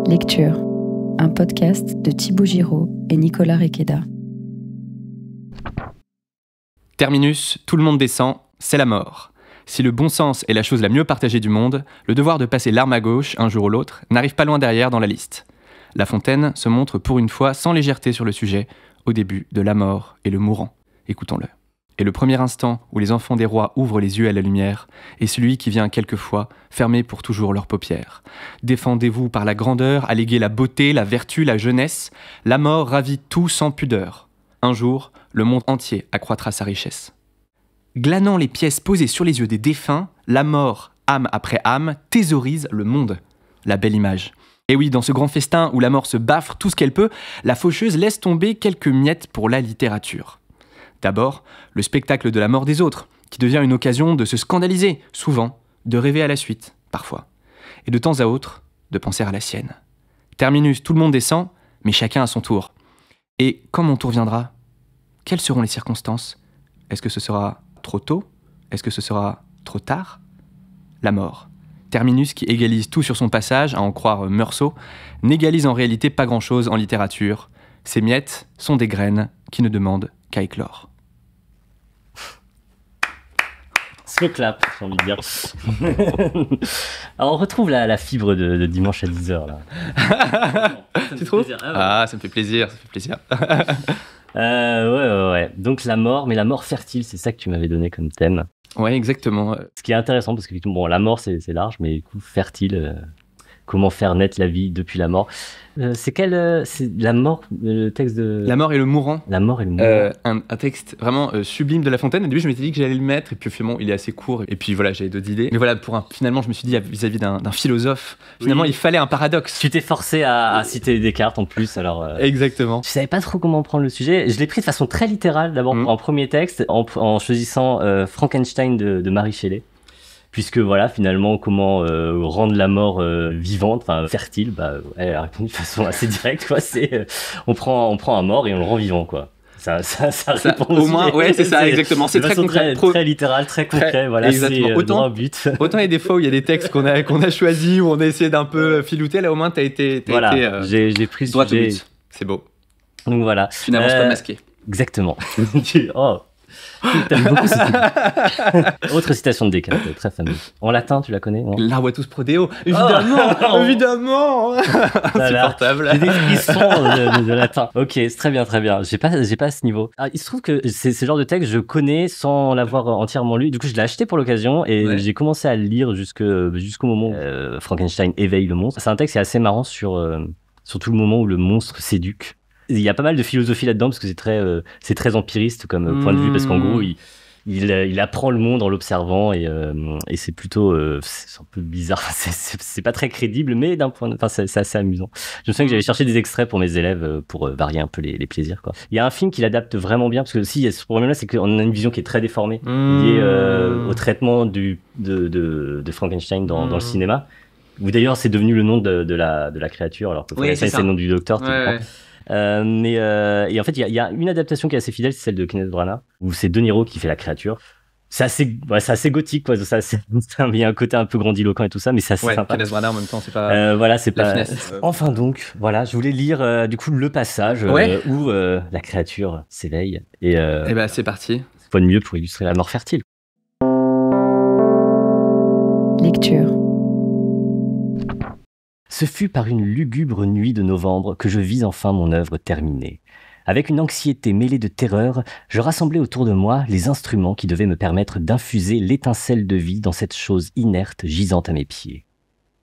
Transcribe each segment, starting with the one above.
Lecture, un podcast de Thibaut Giraud et Nicolas Requeda. Terminus, tout le monde descend, c'est la mort. Si le bon sens est la chose la mieux partagée du monde, le devoir de passer l'arme à gauche, un jour ou l'autre, n'arrive pas loin derrière dans la liste. La Fontaine se montre pour une fois sans légèreté sur le sujet, au début de La mort et le mourant. Écoutons-le. Et le premier instant où les enfants des rois ouvrent les yeux à la lumière est celui qui vient quelquefois fermer pour toujours leurs paupières. Défendez-vous par la grandeur, alléguez la beauté, la vertu, la jeunesse. La mort ravit tout sans pudeur. Un jour, le monde entier accroîtra sa richesse. Glanant les pièces posées sur les yeux des défunts, la mort, âme après âme, thésaurise le monde. La belle image. Et oui, dans ce grand festin où la mort se baffre tout ce qu'elle peut, la faucheuse laisse tomber quelques miettes pour la littérature. D'abord, le spectacle de la mort des autres, qui devient une occasion de se scandaliser, souvent, de rêver à la suite, parfois, et de temps à autre, de penser à la sienne. Terminus, tout le monde descend, mais chacun à son tour. Et quand mon tour viendra, quelles seront les circonstances ? Est-ce que ce sera trop tôt ? Est-ce que ce sera trop tard ? La mort. Terminus qui égalise tout sur son passage, à en croire Meursault, n'égalise en réalité pas grand-chose en littérature. Ces miettes sont des graines qui ne demandent qu'à éclore. Slow clap, j'ai envie de dire. Alors on retrouve la fibre de dimanche à 10h là. Tu trouves ? Ah, ça me fait plaisir, ça fait plaisir. Ouais. Donc la mort, mais la mort fertile, c'est ça que tu m'avais donné comme thème. Ouais, exactement. Ce qui est intéressant, parce que bon, la mort c'est large, mais du coup fertile, comment faire naître la vie depuis la mort. C'est la mort, le texte de... La mort et le mourant. La mort et le mourant. Un texte vraiment sublime de La Fontaine. Au début, je m'étais dit que j'allais le mettre, et puis finalement, il est assez court. Et puis voilà, j'avais d'autres idées. Mais voilà, finalement, je me suis dit, vis-à-vis d'un philosophe, finalement, il fallait un paradoxe. Tu t'es forcé à citer Descartes en plus, alors... Exactement. Je savais pas trop comment prendre le sujet. Je l'ai pris de façon très littérale, d'abord en premier texte, en choisissant Frankenstein de Mary Shelley. Puisque voilà, finalement, comment rendre la mort vivante, enfin fertile, elle a répondu de façon assez directe, quoi. C'est on prend un mort et on le rend vivant, quoi. Ça répond au moins, ouais, c'est ça, exactement. C'est très concret, très littéral, très concret. Voilà, exactement. C'est droit au but. Autant il y a des fois où il y a des textes qu'on a choisis, où on a essayé d'un peu filouter, là au moins t'as été j'ai pris ce droit sujet. au but. C'est beau. Donc voilà. Tu n'avances pas masqué. Exactement. T'aimes beaucoup ce film. Autre citation de Descartes, très fameuse. En latin, tu la connais, non ? Larvatus prodeo. Évidemment, évidemment. Insupportable. J'ai des frissons de latin. Ok, c'est très bien. J'ai pas à ce niveau. Alors, il se trouve que c'est ce genre de texte je connais sans l'avoir entièrement lu. Du coup, je l'ai acheté pour l'occasion et j'ai commencé à le lire jusqu'au moment où Frankenstein éveille le monstre. C'est un texte qui est assez marrant sur tout le moment où le monstre s'éduque. Il y a pas mal de philosophie là-dedans parce que c'est très empiriste comme point de vue, parce qu'en gros il apprend le monde en l'observant et c'est plutôt c'est un peu bizarre, c'est pas très crédible, mais c'est assez amusant. Je me souviens que j'avais cherché des extraits pour mes élèves pour varier un peu les plaisirs, quoi. Il y a un film qui l'adapte vraiment bien, parce que si il y a ce problème-là, c'est qu'on a une vision qui est très déformée liée au traitement de Frankenstein dans le cinéma. Ou d'ailleurs c'est devenu le nom de la créature, alors que Frankenstein c'est le nom du docteur. Et en fait, il y a une adaptation qui est assez fidèle, c'est celle de Kenneth Branagh, où c'est De Niro qui fait la créature. C'est assez gothique, quoi. Il y a un côté un peu grandiloquent et tout ça, mais c'est assez sympa. Kenneth Branagh en même temps, c'est pas. C'est pas. Enfin donc, voilà, je voulais lire du coup le passage où la créature s'éveille et c'est parti. Quoi de mieux pour illustrer la mort fertile. Lecture. Ce fut par une lugubre nuit de novembre que je vis enfin mon œuvre terminée. Avec une anxiété mêlée de terreur, je rassemblais autour de moi les instruments qui devaient me permettre d'infuser l'étincelle de vie dans cette chose inerte gisante à mes pieds.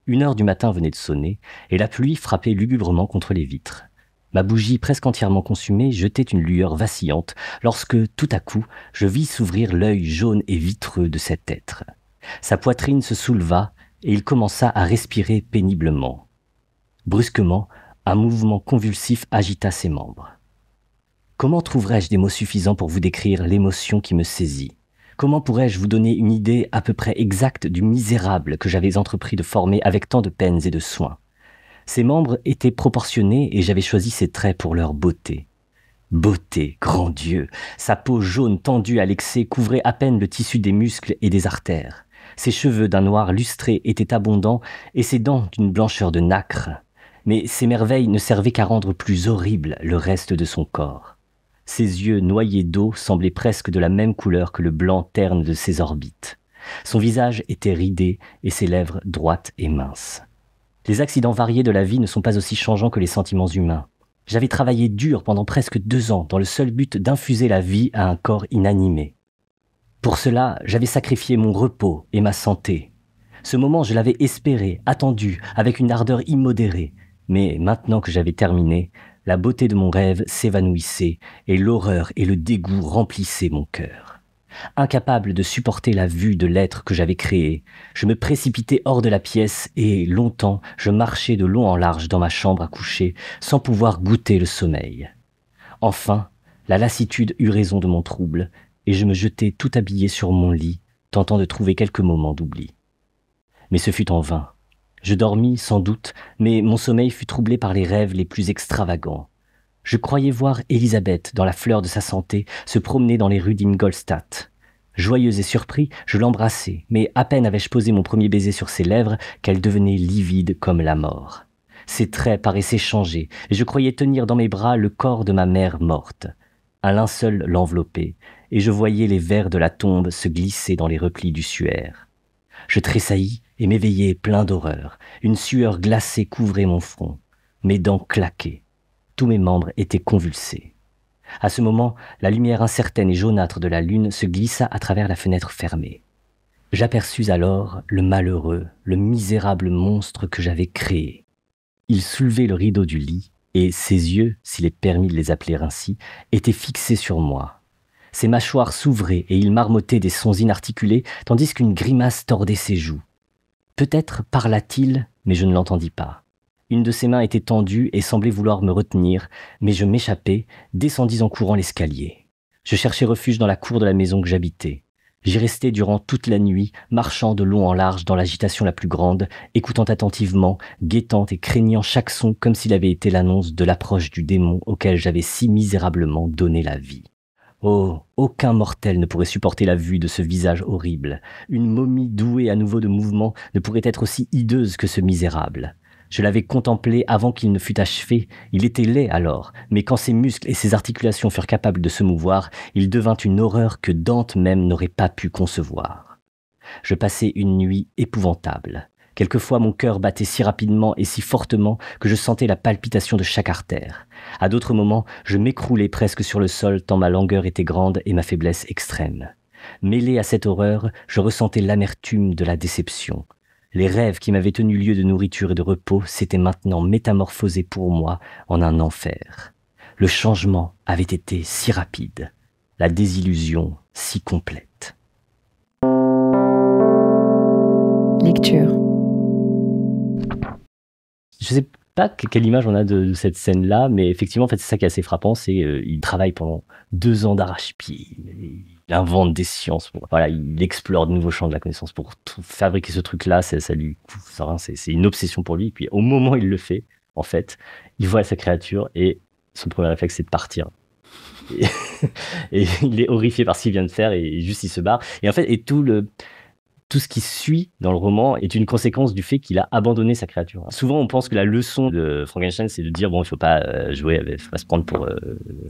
1h du matin venait de sonner, et la pluie frappait lugubrement contre les vitres. Ma bougie presque entièrement consumée jetait une lueur vacillante, lorsque, tout à coup, je vis s'ouvrir l'œil jaune et vitreux de cet être. Sa poitrine se souleva, et il commença à respirer péniblement. Brusquement, un mouvement convulsif agita ses membres. Comment trouverais-je des mots suffisants pour vous décrire l'émotion qui me saisit ? Comment pourrais-je vous donner une idée à peu près exacte du misérable que j'avais entrepris de former avec tant de peines et de soins ? Ses membres étaient proportionnés et j'avais choisi ses traits pour leur beauté. Beauté, grand Dieu ! Sa peau jaune tendue à l'excès couvrait à peine le tissu des muscles et des artères. Ses cheveux d'un noir lustré étaient abondants et ses dents d'une blancheur de nacre. Mais ces merveilles ne servaient qu'à rendre plus horrible le reste de son corps. Ses yeux noyés d'eau semblaient presque de la même couleur que le blanc terne de ses orbites. Son visage était ridé et ses lèvres droites et minces. Les accidents variés de la vie ne sont pas aussi changeants que les sentiments humains. J'avais travaillé dur pendant presque 2 ans dans le seul but d'infuser la vie à un corps inanimé. Pour cela, j'avais sacrifié mon repos et ma santé. Ce moment, je l'avais espéré, attendu, avec une ardeur immodérée. Mais maintenant que j'avais terminé, la beauté de mon rêve s'évanouissait et l'horreur et le dégoût remplissaient mon cœur. Incapable de supporter la vue de l'être que j'avais créé, je me précipitai hors de la pièce et, longtemps, je marchai de long en large dans ma chambre à coucher, sans pouvoir goûter le sommeil. Enfin, la lassitude eut raison de mon trouble, et je me jetai tout habillé sur mon lit, tentant de trouver quelques moments d'oubli. Mais ce fut en vain. Je dormis, sans doute, mais mon sommeil fut troublé par les rêves les plus extravagants. Je croyais voir Élisabeth, dans la fleur de sa santé, se promener dans les rues d'Ingolstadt. Joyeux et surpris, je l'embrassai, mais à peine avais-je posé mon premier baiser sur ses lèvres qu'elle devenait livide comme la mort. Ses traits paraissaient changés, et je croyais tenir dans mes bras le corps de ma mère morte. Un linceul l'enveloppait, et je voyais les vers de la tombe se glisser dans les replis du suaire. Je tressaillis et m'éveillai plein d'horreur. Une sueur glacée couvrait mon front. Mes dents claquaient. Tous mes membres étaient convulsés. À ce moment, la lumière incertaine et jaunâtre de la lune se glissa à travers la fenêtre fermée. J'aperçus alors le malheureux, le misérable monstre que j'avais créé. Il soulevait le rideau du lit, et ses yeux, s'il est permis de les appeler ainsi, étaient fixés sur moi. Ses mâchoires s'ouvraient et il marmottait des sons inarticulés, tandis qu'une grimace tordait ses joues. Peut-être parla-t-il, mais je ne l'entendis pas. Une de ses mains était tendue et semblait vouloir me retenir, mais je m'échappai, descendis en courant l'escalier. Je cherchai refuge dans la cour de la maison que j'habitais. J'y restai durant toute la nuit, marchant de long en large dans l'agitation la plus grande, écoutant attentivement, guettant et craignant chaque son comme s'il avait été l'annonce de l'approche du démon auquel j'avais si misérablement donné la vie. Oh, aucun mortel ne pourrait supporter la vue de ce visage horrible. Une momie douée à nouveau de mouvement ne pourrait être aussi hideuse que ce misérable. Je l'avais contemplé avant qu'il ne fût achevé. Il était laid alors, mais quand ses muscles et ses articulations furent capables de se mouvoir, il devint une horreur que Dante même n'aurait pas pu concevoir. Je passai une nuit épouvantable. Quelquefois mon cœur battait si rapidement et si fortement que je sentais la palpitation de chaque artère. À d'autres moments, je m'écroulais presque sur le sol tant ma langueur était grande et ma faiblesse extrême. Mêlé à cette horreur, je ressentais l'amertume de la déception. Les rêves qui m'avaient tenu lieu de nourriture et de repos s'étaient maintenant métamorphosés pour moi en un enfer. Le changement avait été si rapide, la désillusion si complète. Lecture. Je sais pas quelle image on a de cette scène-là, mais effectivement, en fait, c'est ça qui est assez frappant, c'est il travaille pendant 2 ans d'arrache-pied, il invente des sciences, voilà, il explore de nouveaux champs de la connaissance pour fabriquer ce truc-là, c'est une obsession pour lui. Et puis au moment où il le fait, en fait, il voit sa créature et son premier réflexe, c'est de partir. Et il est horrifié par ce qu'il vient de faire et juste il se barre. Et en fait, tout ce qui suit dans le roman est une conséquence du fait qu'il a abandonné sa créature. Souvent, on pense que la leçon de Frankenstein, c'est de dire, bon, il faut pas faut pas se prendre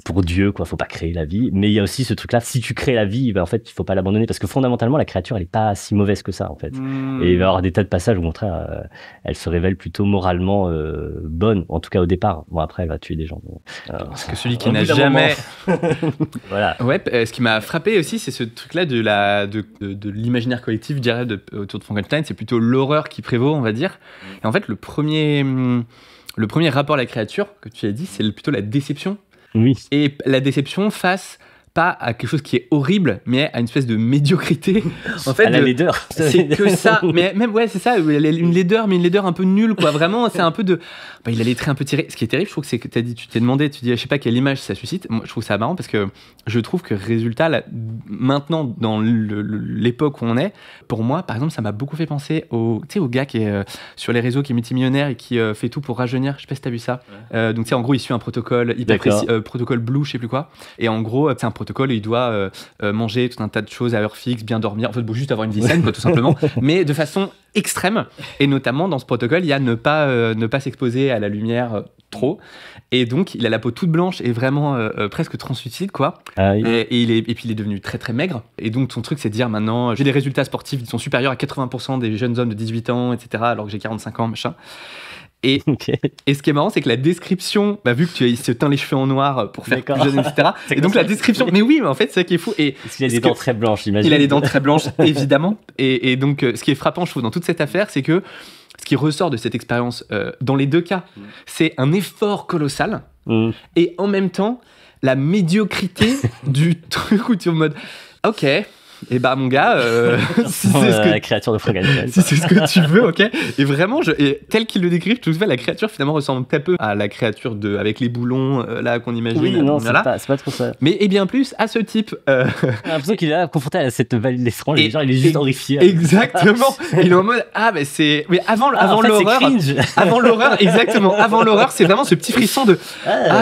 pour Dieu, quoi, faut pas créer la vie. Mais il y a aussi ce truc-là, si tu crées la vie, ben, en fait, il faut pas l'abandonner parce que fondamentalement, la créature, elle est pas si mauvaise que ça, en fait. Et il va y avoir des tas de passages où, au contraire, elle se révèle plutôt moralement bonne, en tout cas au départ. Bon, après, elle va tuer des gens. Parce que celui qui n'a jamais... Voilà. Ouais, ce qui m'a frappé aussi, c'est ce truc-là de l'imaginaire collectif, je dirais, autour de Frankenstein, c'est plutôt l'horreur qui prévaut, on va dire. Et en fait, le premier rapport à la créature, que tu as dit, c'est plutôt la déception. Oui. Et la déception face pas à quelque chose qui est horrible, mais à une espèce de médiocrité. En fait, à la laideur. C'est que ça. Mais même, ouais, c'est ça. Une laideur, mais une laideur un peu nulle, quoi. Vraiment, c'est un peu de. Bah, il a les traits un peu tirés. Ce qui est terrible, je trouve que c'est que tu t'es demandé, tu dis, je sais pas quelle image ça suscite. Moi, je trouve ça marrant parce que je trouve que résultat, là, maintenant, dans l'époque où on est, pour moi, par exemple, ça m'a beaucoup fait penser au gars qui est précis, les réseaux, qui est multimillionnaire et qui fait tout pour rajeunir. Je sais pas si t'as vu ça. Ouais. Donc, tu sais, en gros, il suit un protocole hyper précis, protocole Blue, je sais plus quoi. Et en gros, c'est un protocole et il doit manger tout un tas de choses à heure fixe, bien dormir, en fait, juste avoir une vie saine, quoi, tout simplement, mais de façon extrême. Et notamment, dans ce protocole, il y a ne pas s'exposer à la lumière trop. Et donc, il a la peau toute blanche et vraiment presque translucide, quoi. Ah oui. Et puis, il est devenu très, très maigre. Et donc, son truc, c'est de dire maintenant, j'ai des résultats sportifs qui sont supérieurs à 80% des jeunes hommes de 18 ans, etc., alors que j'ai 45 ans, machin. Et ce qui est marrant, c'est que la description, vu que il se teint les cheveux en noir pour faire plus jeune, etc. Et donc la description, mais oui, mais en fait, c'est ça qui est fou. Et parce qu'il a des dents très blanches, j'imagine. Il a les dents très blanches, évidemment. Et donc, ce qui est frappant, je trouve, dans toute cette affaire, c'est que ce qui ressort de cette expérience, dans les deux cas, c'est un effort colossal et en même temps, la médiocrité du truc où tu es en mode, ok. Et mon gars, si c'est ce que la créature de Frankenstein. Si c'est ce que tu veux, ok. Et vraiment, tel qu'il le décrit, je trouve que la créature finalement ressemble très peu à la créature avec les boulons là qu'on imagine. Oui, non, c'est pas trop ça. Mais et bien plus à ce type. J'ai l'impression qu'il est confronté à cette vallée de l'étrange. Genre, il est juste horrifié. Exactement. Il est en mode mais avant l'horreur. Avant l'horreur, exactement. Avant l'horreur, c'est vraiment ce petit frisson de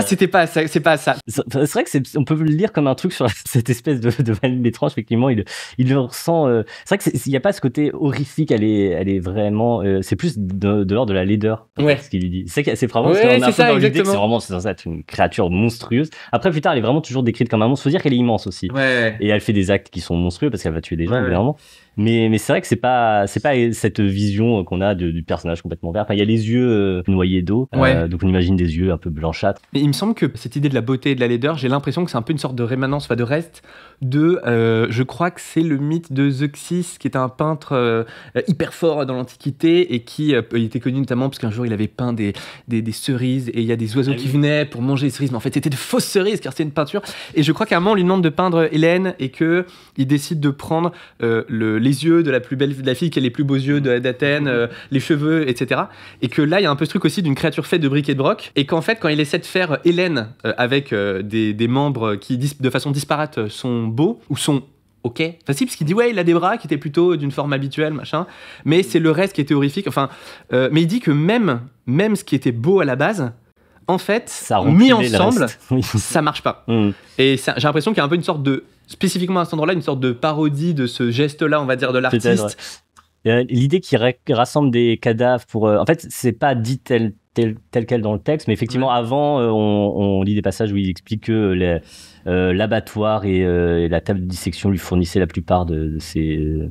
c'était pas ça, c'est pas ça. C'est vrai que on peut le lire comme un truc sur cette espèce de vallée de l'étrange. Effectivement, il le ressent. C'est vrai qu'il n'y a pas ce côté horrifique. Elle est vraiment. C'est plus de l'ordre de la laideur. Ce qu'il lui dit. C'est frappant parce qu'on a un peu dans l'idée que c'est censé être une créature monstrueuse. Après, plus tard, elle est vraiment toujours décrite comme un monstre. Faut dire qu'elle est immense aussi. Et elle fait des actes qui sont monstrueux parce qu'elle va tuer des gens, évidemment. Mais c'est vrai que c'est pas cette vision qu'on a du personnage complètement vert. Enfin, il y a les yeux noyés d'eau, donc on imagine des yeux un peu blanchâtres. Mais il me semble que cette idée de la beauté et de la laideur, j'ai l'impression que c'est un peu une sorte de rémanence, de reste de, je crois que c'est le mythe de Zeuxis, qui était un peintre hyper fort dans l'Antiquité et qui il était connu notamment parce qu'un jour il avait peint des cerises et il y a des oiseaux qui venaient pour manger les cerises, mais en fait c'était de fausses cerises car c'était une peinture. Et je crois qu'à un moment on lui demande de peindre Hélène et que il décide de prendre les yeux de la plus belle de la fille qui a les plus beaux yeux d'Athènes, les cheveux, etc. Et que là il y a un peu ce truc aussi d'une créature faite de briques et de broc, et qu'en fait quand il essaie de faire Hélène avec des membres qui de façon disparate sont beaux ou sont ok, facile, parce qu'il dit il a des bras qui étaient plutôt d'une forme habituelle, machin, mais c'est le reste qui était horrifique. Enfin, mais il dit que même ce qui était beau à la base, en fait, mis ensemble, ça marche pas. Et j'ai l'impression qu'il y a un peu une sorte de, spécifiquement à cet endroit-là, une sorte de parodie de ce geste-là, on va dire, de l'artiste. L'idée qu'il rassemble des cadavres pour... en fait, c'est pas dit tel quel dans le texte, mais effectivement, avant, on lit des passages où il explique que l'abattoir et la table de dissection lui fournissaient la plupart de ces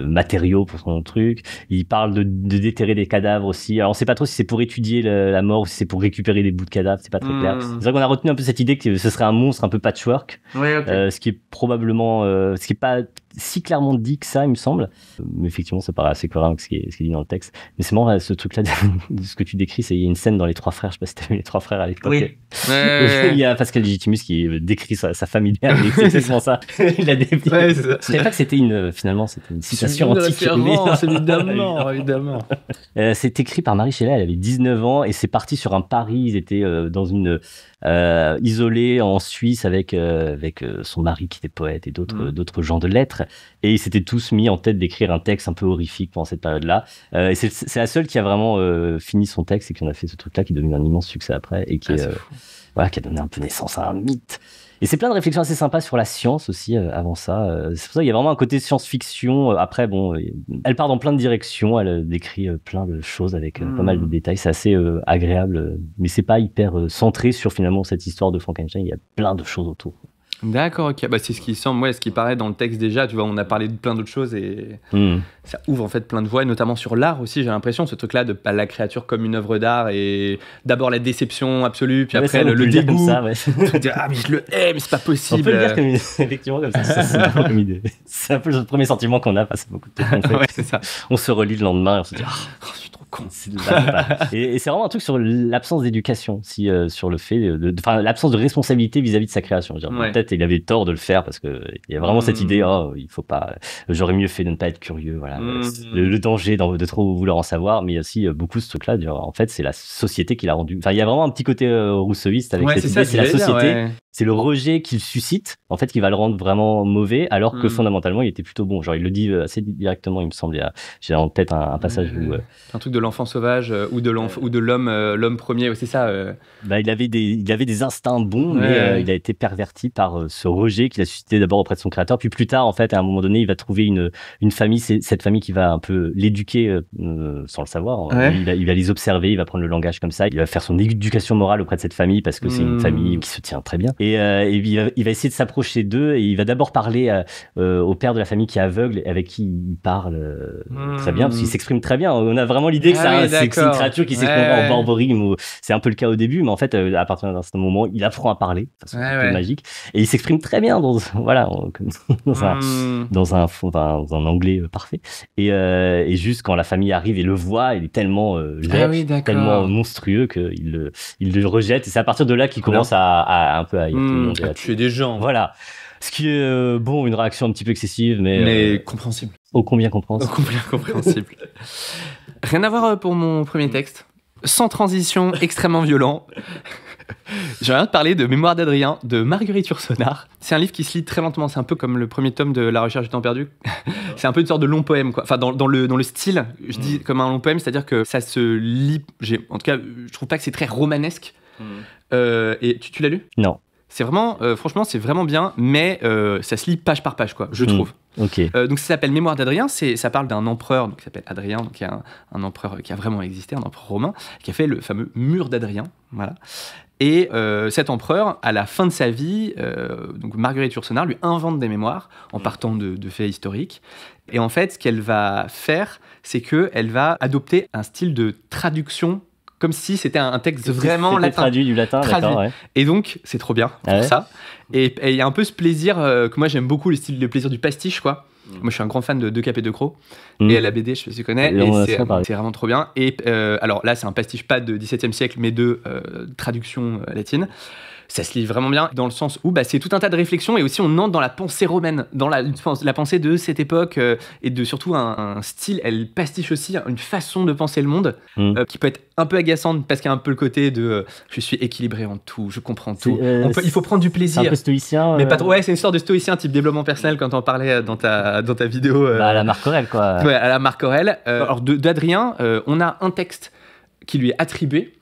matériaux pour son truc. Il parle de déterrer des cadavres aussi. Alors, on sait pas trop si c'est pour étudier la mort ou si c'est pour récupérer des bouts de cadavres, c'est pas très clair. C'est vrai qu'on a retenu un peu cette idée que ce serait un monstre un peu patchwork, ce qui est probablement... ce qui est pas si clairement dit que ça, il me semble. Mais effectivement, ça paraît assez cohérent avec ce qui est dit dans le texte. Mais c'est marrant, ce truc-là, de ce que tu décris, il y a une scène dans Les Trois Frères, je sais pas si t'as vu Les Trois Frères à l'époque. Oui. Il y a Pascal Légitimus qui décrit sa famille derrière, c'est exactement ça. Il a des... Je savais pas que c'était finalement, c'était une citation antique. Évidemment. C'est écrit par Marie Shelley, elle avait 19 ans, et c'est parti sur un pari. Ils étaient dans une... isolé en Suisse avec son mari qui était poète et d'autres gens de lettres, et ils s'étaient tous mis en tête d'écrire un texte un peu horrifique pendant cette période-là, et c'est la seule qui a vraiment fini son texte et qui en a fait ce truc-là qui est devenu un immense succès après et qui a donné un peu naissance à un mythe. Et c'est plein de réflexions assez sympas sur la science aussi avant ça. C'est pour ça qu'il y a vraiment un côté science-fiction. Après, elle part dans plein de directions. Elle décrit plein de choses avec pas mal de détails. C'est assez agréable, mais c'est pas hyper centré sur finalement cette histoire de Frankenstein. Il y a plein de choses autour. D'accord, ok. C'est ce qui semble, ce qui paraît dans le texte déjà. Tu vois, on a parlé de plein d'autres choses et ça ouvre en fait plein de voies, et notamment sur l'art aussi. J'ai l'impression, ce truc-là de la créature comme une œuvre d'art, et d'abord la déception absolue, puis après le dégoût. Ça, mais je le hais, mais c'est pas possible. On peut le dire comme effectivement comme ça. C'est comme idée. C'est un peu le premier sentiment qu'on a face à beaucoup de trucs. C'est ça. On se relit le lendemain et on se dit je suis trop con. Et c'est vraiment un truc sur l'absence d'éducation, sur le fait l'absence de responsabilité vis-à-vis de sa création. Peut-être il avait tort de le faire parce que il y a vraiment cette idée, il faut pas, j'aurais mieux fait de ne pas être curieux, voilà. Le danger de trop vouloir en savoir, mais il y a aussi beaucoup ce truc-là. En fait, c'est la société qui l'a rendu. Enfin, il y a vraiment un petit côté rousseauiste avec cette idée, c'est la société c'est le rejet qu'il suscite, en fait, qui va le rendre vraiment mauvais, alors que fondamentalement, il était plutôt bon. Genre, il le dit assez directement, il me semble. J'ai en tête un passage où... Un truc de l'enfant sauvage ou de l'homme premier, c'est ça. Il avait des instincts bons, mais il a été perverti par ce rejet qu'il a suscité d'abord auprès de son créateur. Puis plus tard, en fait, à un moment donné, il va trouver une famille, c'est cette famille qui va un peu l'éduquer sans le savoir. Il va les observer, il va prendre le langage comme ça, il va faire son éducation morale auprès de cette famille parce que c'est une famille qui se tient très bien. Et il va essayer de s'approcher d'eux et il va d'abord parler au père de la famille qui est aveugle, avec qui il parle très bien, parce qu'il s'exprime très bien. On a vraiment l'idée que c'est une créature qui s'exprime en borborigme. C'est un peu le cas au début, mais en fait, à partir d'un certain moment, il apprend à parler de façon un peu magique. Et il s'exprime très bien dans un anglais parfait. Et juste quand la famille arrive et le voit, il est tellement tellement monstrueux qu'il le rejette. Et c'est à partir de là qu'il commence à un peu à tuer des gens. Voilà. Ce qui est une réaction un petit peu excessive, mais compréhensible. Ô combien compréhensible. Rien à voir pour mon premier texte. Sans transition, extrêmement violent. J'ai envie de parler de Mémoire d'Adrien de Marguerite Yourcenar. C'est un livre qui se lit très lentement. C'est un peu comme le premier tome de La Recherche du temps perdu. C'est un peu une sorte de long poème, quoi. Enfin, dans le style, je dis comme un long poème, c'est-à-dire que ça se lit. En tout cas, je trouve pas que c'est très romanesque. Et tu l'as lu ? Non. C'est vraiment, franchement, c'est vraiment bien, mais ça se lit page par page, quoi, je trouve. Okay. Donc ça s'appelle Mémoire d'Adrien, ça parle d'un empereur qui s'appelle Adrien, donc qui est un empereur qui a vraiment existé, un empereur romain, qui a fait le fameux mur d'Adrien, voilà. Et cet empereur, à la fin de sa vie, donc Marguerite Yourcenar lui invente des mémoires en partant de faits historiques. Et en fait, ce qu'elle va faire, c'est qu'elle va adopter un style de traduction comme si c'était un texte vraiment latin. Traduit du latin, d'accord, ouais. Et donc, c'est trop bien pour ça. Et il y a un peu ce plaisir, que moi j'aime beaucoup, le plaisir du pastiche, quoi. Moi je suis un grand fan de De Cap et De Croc. Et la BD, je sais pas si tu connais, c'est vraiment trop bien. Et alors là, c'est un pastiche pas de 17e siècle, mais de traduction latine. Ça se lit vraiment bien dans le sens où c'est tout un tas de réflexions et aussi on entre dans la pensée romaine, dans la pensée de cette époque et de surtout un style, elle pastiche aussi une façon de penser le monde qui peut être un peu agaçante parce qu'il y a un peu le côté de je suis équilibré en tout, je comprends tout. Il faut prendre du plaisir. C'est un peu stoïcien. Mais pas trop. Ouais, c'est une sorte de stoïcien type développement personnel quand on parlait dans ta vidéo. À la Marc Aurèle, quoi. Ouais, à la Marc Aurèle. Alors d'Adrien, on a un texte qui lui est attribué.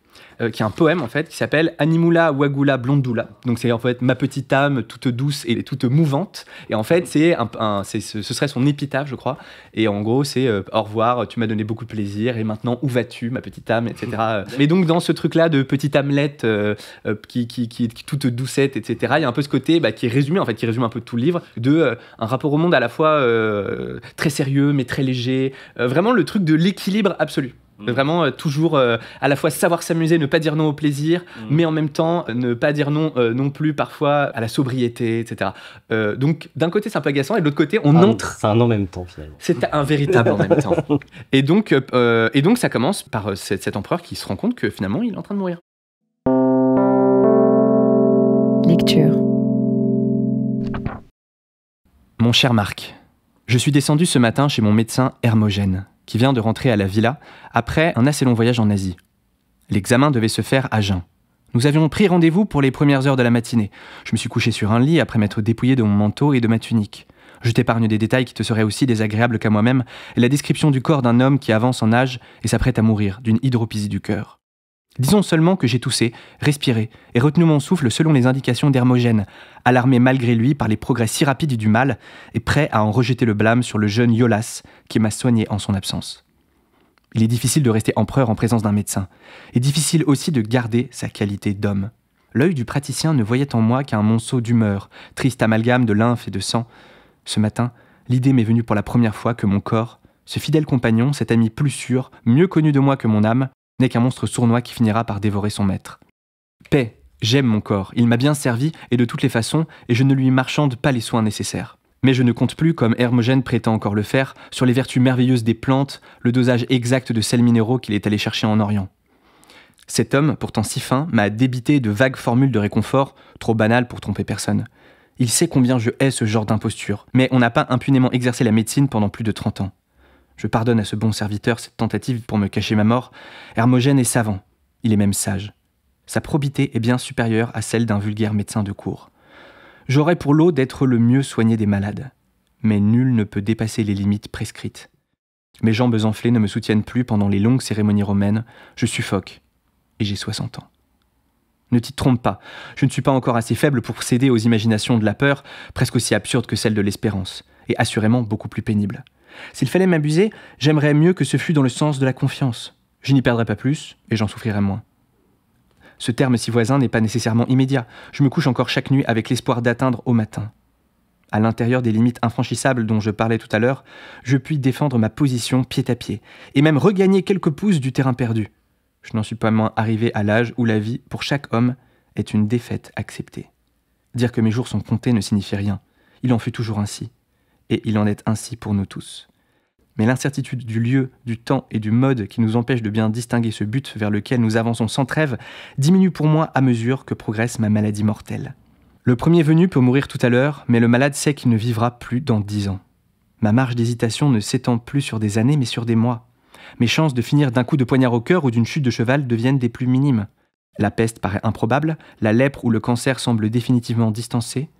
Qui est un poème en fait qui s'appelle Animula Wagula Blondula. Donc c'est en fait ma petite âme toute douce et toute mouvante. Et en fait ce serait son épitaphe, je crois. Et en gros c'est au revoir, tu m'as donné beaucoup de plaisir et maintenant où vas-tu ma petite âme, etc. Et donc dans ce truc là de petite âmelette qui toute doucette, etc. Il y a un peu ce côté qui résume un peu tout le livre de un rapport au monde à la fois très sérieux mais très léger. Vraiment le truc de l'équilibre absolu. Vraiment toujours à la fois savoir s'amuser, ne pas dire non au plaisir, mais en même temps ne pas dire non non plus parfois à la sobriété, etc. Donc d'un côté c'est un peu agaçant et de l'autre côté on entre. C'est un en même temps finalement. C'est un véritable en même temps. Et donc ça commence par cet empereur qui se rend compte que finalement il est en train de mourir. Lecture. Mon cher Marc, je suis descendu ce matin chez mon médecin Hermogène, qui vient de rentrer à la villa après un assez long voyage en Asie. L'examen devait se faire à jeun. Nous avions pris rendez-vous pour les premières heures de la matinée. Je me suis couché sur un lit après m'être dépouillé de mon manteau et de ma tunique. Je t'épargne des détails qui te seraient aussi désagréables qu'à moi-même, et la description du corps d'un homme qui avance en âge et s'apprête à mourir d'une hydropisie du cœur. Disons seulement que j'ai toussé, respiré et retenu mon souffle selon les indications d'Hermogène, alarmé malgré lui par les progrès si rapides du mal et prêt à en rejeter le blâme sur le jeune Iolas qui m'a soigné en son absence. Il est difficile de rester empereur en présence d'un médecin, et difficile aussi de garder sa qualité d'homme. L'œil du praticien ne voyait en moi qu'un monceau d'humeur, triste amalgame de lymphe et de sang. Ce matin, l'idée m'est venue pour la première fois que mon corps, ce fidèle compagnon, cet ami plus sûr, mieux connu de moi que mon âme, n'est qu'un monstre sournois qui finira par dévorer son maître. Paix, j'aime mon corps, il m'a bien servi et de toutes les façons, et je ne lui marchande pas les soins nécessaires. Mais je ne compte plus, comme Hermogène prétend encore le faire, sur les vertus merveilleuses des plantes, le dosage exact de sels minéraux qu'il est allé chercher en Orient. Cet homme, pourtant si fin, m'a débité de vagues formules de réconfort, trop banales pour tromper personne. Il sait combien je hais ce genre d'imposture, mais on n'a pas impunément exercé la médecine pendant plus de 30 ans. Je pardonne à ce bon serviteur cette tentative pour me cacher ma mort. Hermogène est savant, il est même sage. Sa probité est bien supérieure à celle d'un vulgaire médecin de cour. J'aurais pour lot d'être le mieux soigné des malades. Mais nul ne peut dépasser les limites prescrites. Mes jambes enflées ne me soutiennent plus pendant les longues cérémonies romaines. Je suffoque. Et j'ai 60 ans. Ne t'y trompe pas, je ne suis pas encore assez faible pour céder aux imaginations de la peur, presque aussi absurde que celle de l'espérance, et assurément beaucoup plus pénible. S'il fallait m'abuser, j'aimerais mieux que ce fût dans le sens de la confiance. Je n'y perdrais pas plus, et j'en souffrirais moins. Ce terme si voisin n'est pas nécessairement immédiat. Je me couche encore chaque nuit avec l'espoir d'atteindre au matin. À l'intérieur des limites infranchissables dont je parlais tout à l'heure, je puis défendre ma position pied à pied, et même regagner quelques pouces du terrain perdu. Je n'en suis pas moins arrivé à l'âge où la vie, pour chaque homme, est une défaite acceptée. Dire que mes jours sont comptés ne signifie rien. Il en fut toujours ainsi. Et il en est ainsi pour nous tous. Mais l'incertitude du lieu, du temps et du mode qui nous empêche de bien distinguer ce but vers lequel nous avançons sans trêve diminue pour moi à mesure que progresse ma maladie mortelle. Le premier venu peut mourir tout à l'heure, mais le malade sait qu'il ne vivra plus dans 10 ans. Ma marge d'hésitation ne s'étend plus sur des années, mais sur des mois. Mes chances de finir d'un coup de poignard au cœur ou d'une chute de cheval deviennent des plus minimes. La peste paraît improbable, la lèpre ou le cancer semble définitivement distancé.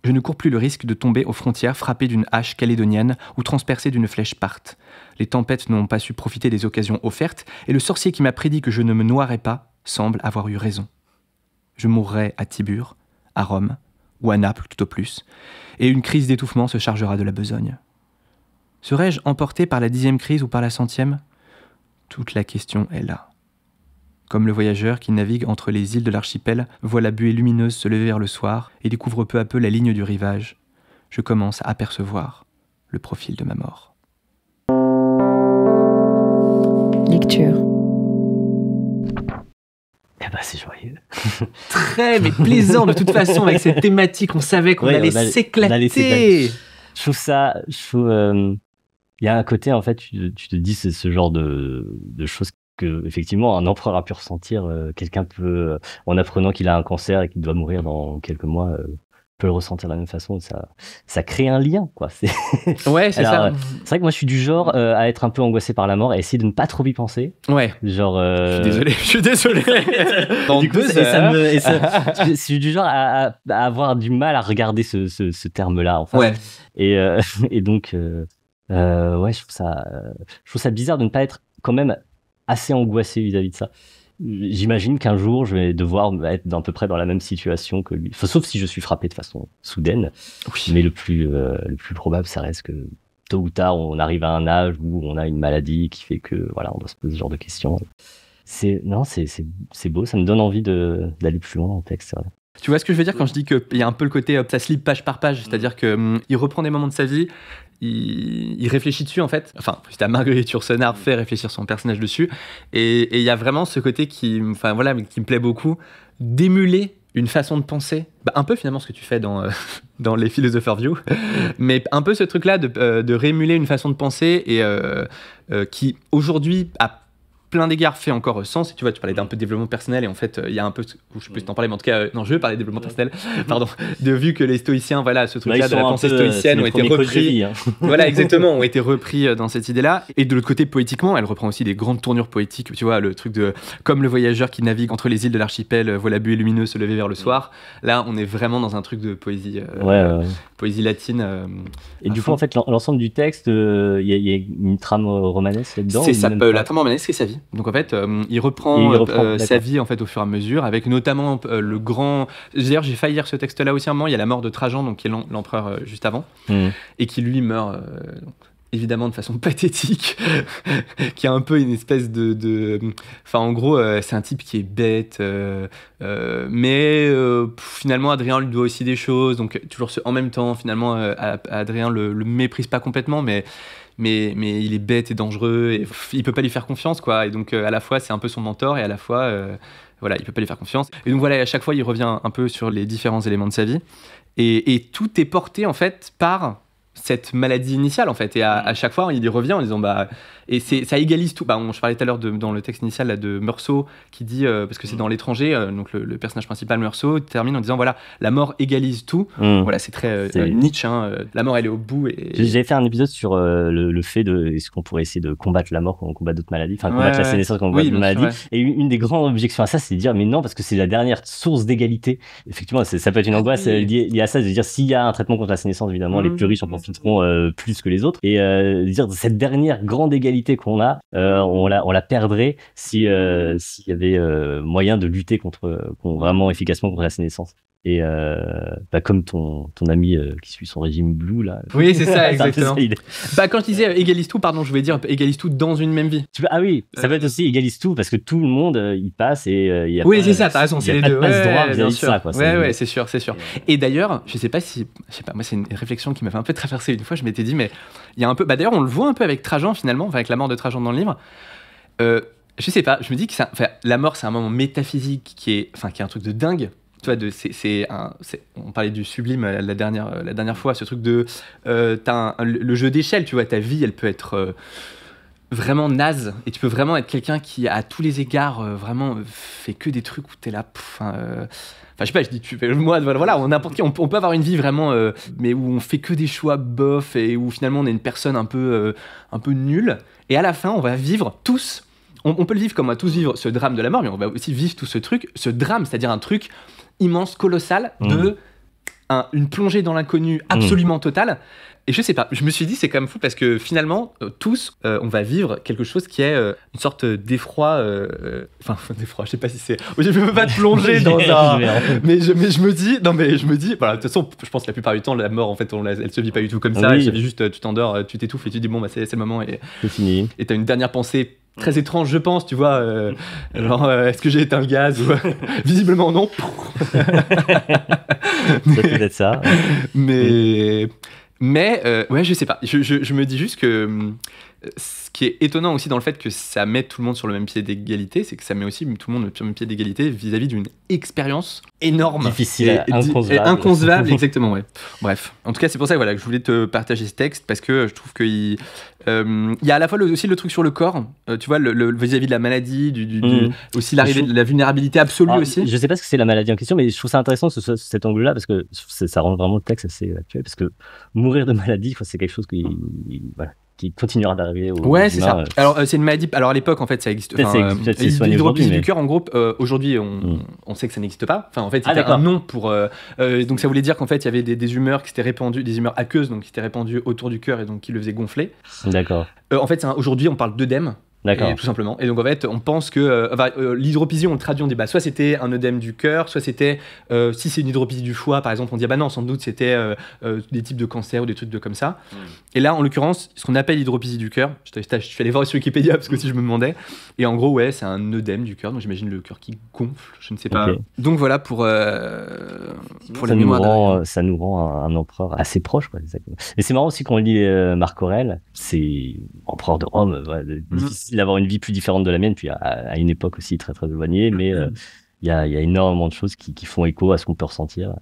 Je ne cours plus le risque de tomber aux frontières frappé d'une hache calédonienne ou transpercé d'une flèche parthe. Les tempêtes n'ont pas su profiter des occasions offertes, et le sorcier qui m'a prédit que je ne me noierais pas semble avoir eu raison. Je mourrai à Tibur, à Rome, ou à Naples tout au plus, et une crise d'étouffement se chargera de la besogne. Serais-je emporté par la 10e crise ou par la 100e ? Toute la question est là. Comme le voyageur qui navigue entre les îles de l'archipel voit la buée lumineuse se lever vers le soir et découvre peu à peu la ligne du rivage, je commence à apercevoir le profil de ma mort. Lecture. Eh ben, c'est joyeux. Très, mais plaisant de toute façon avec cette thématique. On savait qu'on allait s'éclater. Je trouve ça... Il y a un côté, en fait, tu te dis, c'est ce genre de choses que, effectivement, un empereur a pu ressentir. Quelqu'un peut, en apprenant qu'il a un cancer et qu'il doit mourir dans quelques mois, peut le ressentir de la même façon. Ça crée un lien, quoi. Ouais, c'est ça. C'est vrai que moi, je suis du genre à être un peu angoissé par la mort et essayer de ne pas trop y penser. Ouais. Genre. Je suis désolé. Dans du coup, je suis du genre à avoir du mal à regarder ce terme-là, enfin. Ouais. Et donc. Ouais, je trouve ça bizarre de ne pas être quand même assez angoissé vis-à-vis de ça. J'imagine qu'un jour, je vais devoir être à peu près dans la même situation que lui. Enfin, sauf si je suis frappé de façon soudaine. Oui. Mais le plus probable, ça reste que tôt ou tard, on arrive à un âge où on a une maladie qui fait que, voilà, on doit se poser ce genre de questions. C'est beau, ça me donne envie d'aller plus loin dans le texte, c'est vrai. Tu vois ce que je veux dire quand je dis qu'il y a un peu le côté ça se lit page par page, c'est-à-dire qu'il reprend des moments de sa vie, il réfléchit dessus en fait, enfin c'est à Marguerite Yourcenar fait réfléchir son personnage dessus, et il y a vraiment ce côté qui me plaît beaucoup, d'émuler une façon de penser, un peu finalement ce que tu fais dans les Philosopher View, mais un peu ce truc-là de réémuler une façon de penser et qui aujourd'hui a plein d'égards fait encore sens. Et tu vois, tu parlais d'un peu de développement personnel et en fait, il y a un peu, je sais plus si t'en parlais, mais en tout cas, non, je veux parler de développement personnel, pardon, vu que les stoïciens, voilà, ce truc-là de la pensée stoïcienne ont été repris, voilà, exactement, ont été repris dans cette idée-là. Et de l'autre côté, poétiquement, elle reprend aussi des grandes tournures poétiques, tu vois, le truc de, comme le voyageur qui navigue entre les îles de l'archipel, voit la buée lumineuse se lever vers le soir. Là, on est vraiment dans un truc de poésie, poésie latine. Et du coup, en fait, l'ensemble du texte, il y a une trame romanesque là-dedans. C'est ça, la trame romanesque, c'est sa vie. Donc en fait, il reprend sa vie en fait au fur et à mesure, avec notamment le grand. D'ailleurs, j'ai failli lire ce texte-là aussi un moment. Il y a la mort de Trajan, donc qui est l'empereur juste avant, et qui lui meurt. Donc, évidemment de façon pathétique, qui a un peu une espèce de... Enfin, en gros, c'est un type qui est bête, mais finalement, Adrien lui doit aussi des choses, donc toujours en même temps, finalement, Adrien le méprise pas complètement, mais il est bête et dangereux, et il peut pas lui faire confiance, quoi, et donc à la fois, c'est un peu son mentor, et à la fois, voilà, il peut pas lui faire confiance. Et donc voilà, à chaque fois, il revient un peu sur les différents éléments de sa vie, et tout est porté, en fait, par cette maladie initiale en fait, et à chaque fois il y revient en disant et ça égalise tout. Je parlais tout à l'heure dans le texte initial là, de Meursault qui dit parce que c'est dans L'étranger, donc le personnage principal Meursault termine en disant voilà, la mort égalise tout. Voilà, c'est très Nietzsche, la mort elle est au bout. J'avais fait un épisode sur le fait de est-ce qu'on pourrait essayer de combattre la mort quand on combat d'autres maladies, combattre la sénescence quand on combat d'autres maladies. Et une des grandes objections à ça, c'est de dire mais non, parce que c'est la dernière source d'égalité. Effectivement, ça peut être une angoisse liée à ça, de dire s'il y a un traitement contre la sénescence, évidemment les plus riches en profiteront plus que les autres, et dire cette dernière grande égalité qu'on a, on la perdrait s'il y avait moyen de lutter vraiment efficacement contre la sénescence. Et comme ton ami qui suit son régime blue là. Oui, c'est ça, exactement. Quand je disais égalise tout, pardon, je voulais dire égalise tout dans une même vie. Ah oui, ça peut être aussi égalise tout parce que tout le monde y passe et il y a oui, c'est ça, t'as raison, c'est les deux. Droit vis-à-vis de ça, quoi. Ouais, c'est sûr. Et d'ailleurs, je sais pas, moi c'est une réflexion qui m'a fait un peu traverser une fois, je m'étais dit mais il y a un peu d'ailleurs on le voit un peu avec Trajan finalement, avec la mort de Trajan dans le livre. Je sais pas, je me dis que la mort c'est un moment métaphysique qui est un truc de dingue. Tu vois, on parlait du sublime la dernière fois, ce truc de t'as le jeu d'échelle, tu vois, ta vie elle peut être vraiment naze et tu peux vraiment être quelqu'un qui à tous les égards vraiment fait que des trucs où t'es là je sais pas, je dis moi voilà, n'importe qui on peut avoir une vie vraiment mais où on fait que des choix bof et où finalement on est une personne un peu nulle, et à la fin on va vivre tous, on peut le vivre comme on va tous vivre ce drame de la mort, mais on va aussi vivre tout ce drame, c'est-à-dire un truc immense, colossal, de une plongée dans l'inconnu absolument totale. Et je sais pas, je me suis dit c'est quand même fou parce que finalement tous on va vivre quelque chose qui est une sorte d'effroi, d'effroi, je sais pas si c'est, je peux pas te plonger dans un, mais je me dis voilà, de toute façon je pense que la plupart du temps la mort en fait elle se vit pas du tout comme ça, elle se vit juste tu t'endors, tu t'étouffes et tu dis bon c'est le moment et c'est fini, et t'as une dernière pensée très étrange, je pense, tu vois, genre est-ce que j'ai été un gaz ou visiblement non. Ça peut être ça. Mais je sais pas. Je me dis juste que ce qui est étonnant aussi dans le fait que ça met tout le monde sur le même pied d'égalité, c'est que ça met aussi tout le monde sur le même pied d'égalité vis-à-vis d'une expérience énorme. Difficile, inconcevable, exactement, ouais. Bref. En tout cas, c'est pour ça que je voulais te partager ce texte parce que je trouve qu'il y a à la fois aussi le truc sur le corps, tu vois, le vis-à-vis de la maladie, aussi l'arrivée de la vulnérabilité absolue aussi. Je sais pas ce que c'est la maladie en question, mais je trouve ça intéressant que ce soit cet angle-là parce que ça rend vraiment le texte assez actuel, parce que mourir de maladie, c'est quelque chose qui continuera d'arriver aux ouais, c'est humains, ça. Alors, c'est une maladie. Alors, à l'époque, en fait, ça existe. L'hydropysie du cœur, en gros, aujourd'hui, on sait que ça n'existe pas. Enfin, en fait, c'était un nom pour. Donc, ça voulait dire qu'en fait, il y avait des humeurs qui s'étaient répandues, des humeurs aqueuses, donc qui s'étaient répandues autour du cœur et donc qui le faisaient gonfler. D'accord. En fait, aujourd'hui, on parle d'œdème. D'accord. Tout simplement. Et donc en fait, on pense que l'hydropysie, on le traduit, on dit soit c'était un œdème du cœur, soit c'était si c'est une hydropysie du foie, par exemple, on dit non, sans doute c'était des types de cancers ou des trucs comme ça. Et là, en l'occurrence, ce qu'on appelle l'hydropysie du cœur, je suis allé voir sur Wikipédia parce que si je me demandais. Et en gros, c'est un œdème du cœur, donc j'imagine le cœur qui gonfle, je ne sais pas. Donc voilà pour la mémoire. Ça nous rend un empereur assez proche, quoi. Et c'est marrant aussi qu'on lit Marc Aurèle, c'est empereur de Rome, difficile d'avoir une vie plus différente de la mienne, puis à une époque aussi très très éloignée, mais il y a énormément de choses qui font écho à ce qu'on peut ressentir.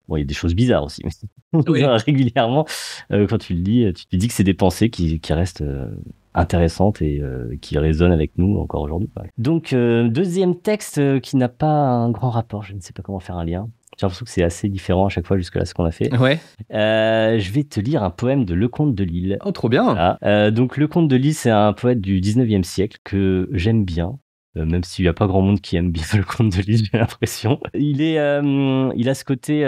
Bon, il y a des choses bizarres aussi, mais régulièrement, quand tu le lis, tu te dis que c'est des pensées qui restent intéressantes et qui résonnent avec nous encore aujourd'hui. Donc, deuxième texte qui n'a pas un grand rapport, je ne sais pas comment faire un lien. J'ai l'impression que c'est assez différent à chaque fois jusque-là ce qu'on a fait. Ouais. Je vais te lire un poème de Lecomte de Lisle. Oh, trop bien. Voilà. Donc Lecomte de Lisle, c'est un poète du 19e siècle que j'aime bien. Même s'il n'y a pas grand monde qui aime bien Lecomte de Lisle, j'ai l'impression. Il a ce côté,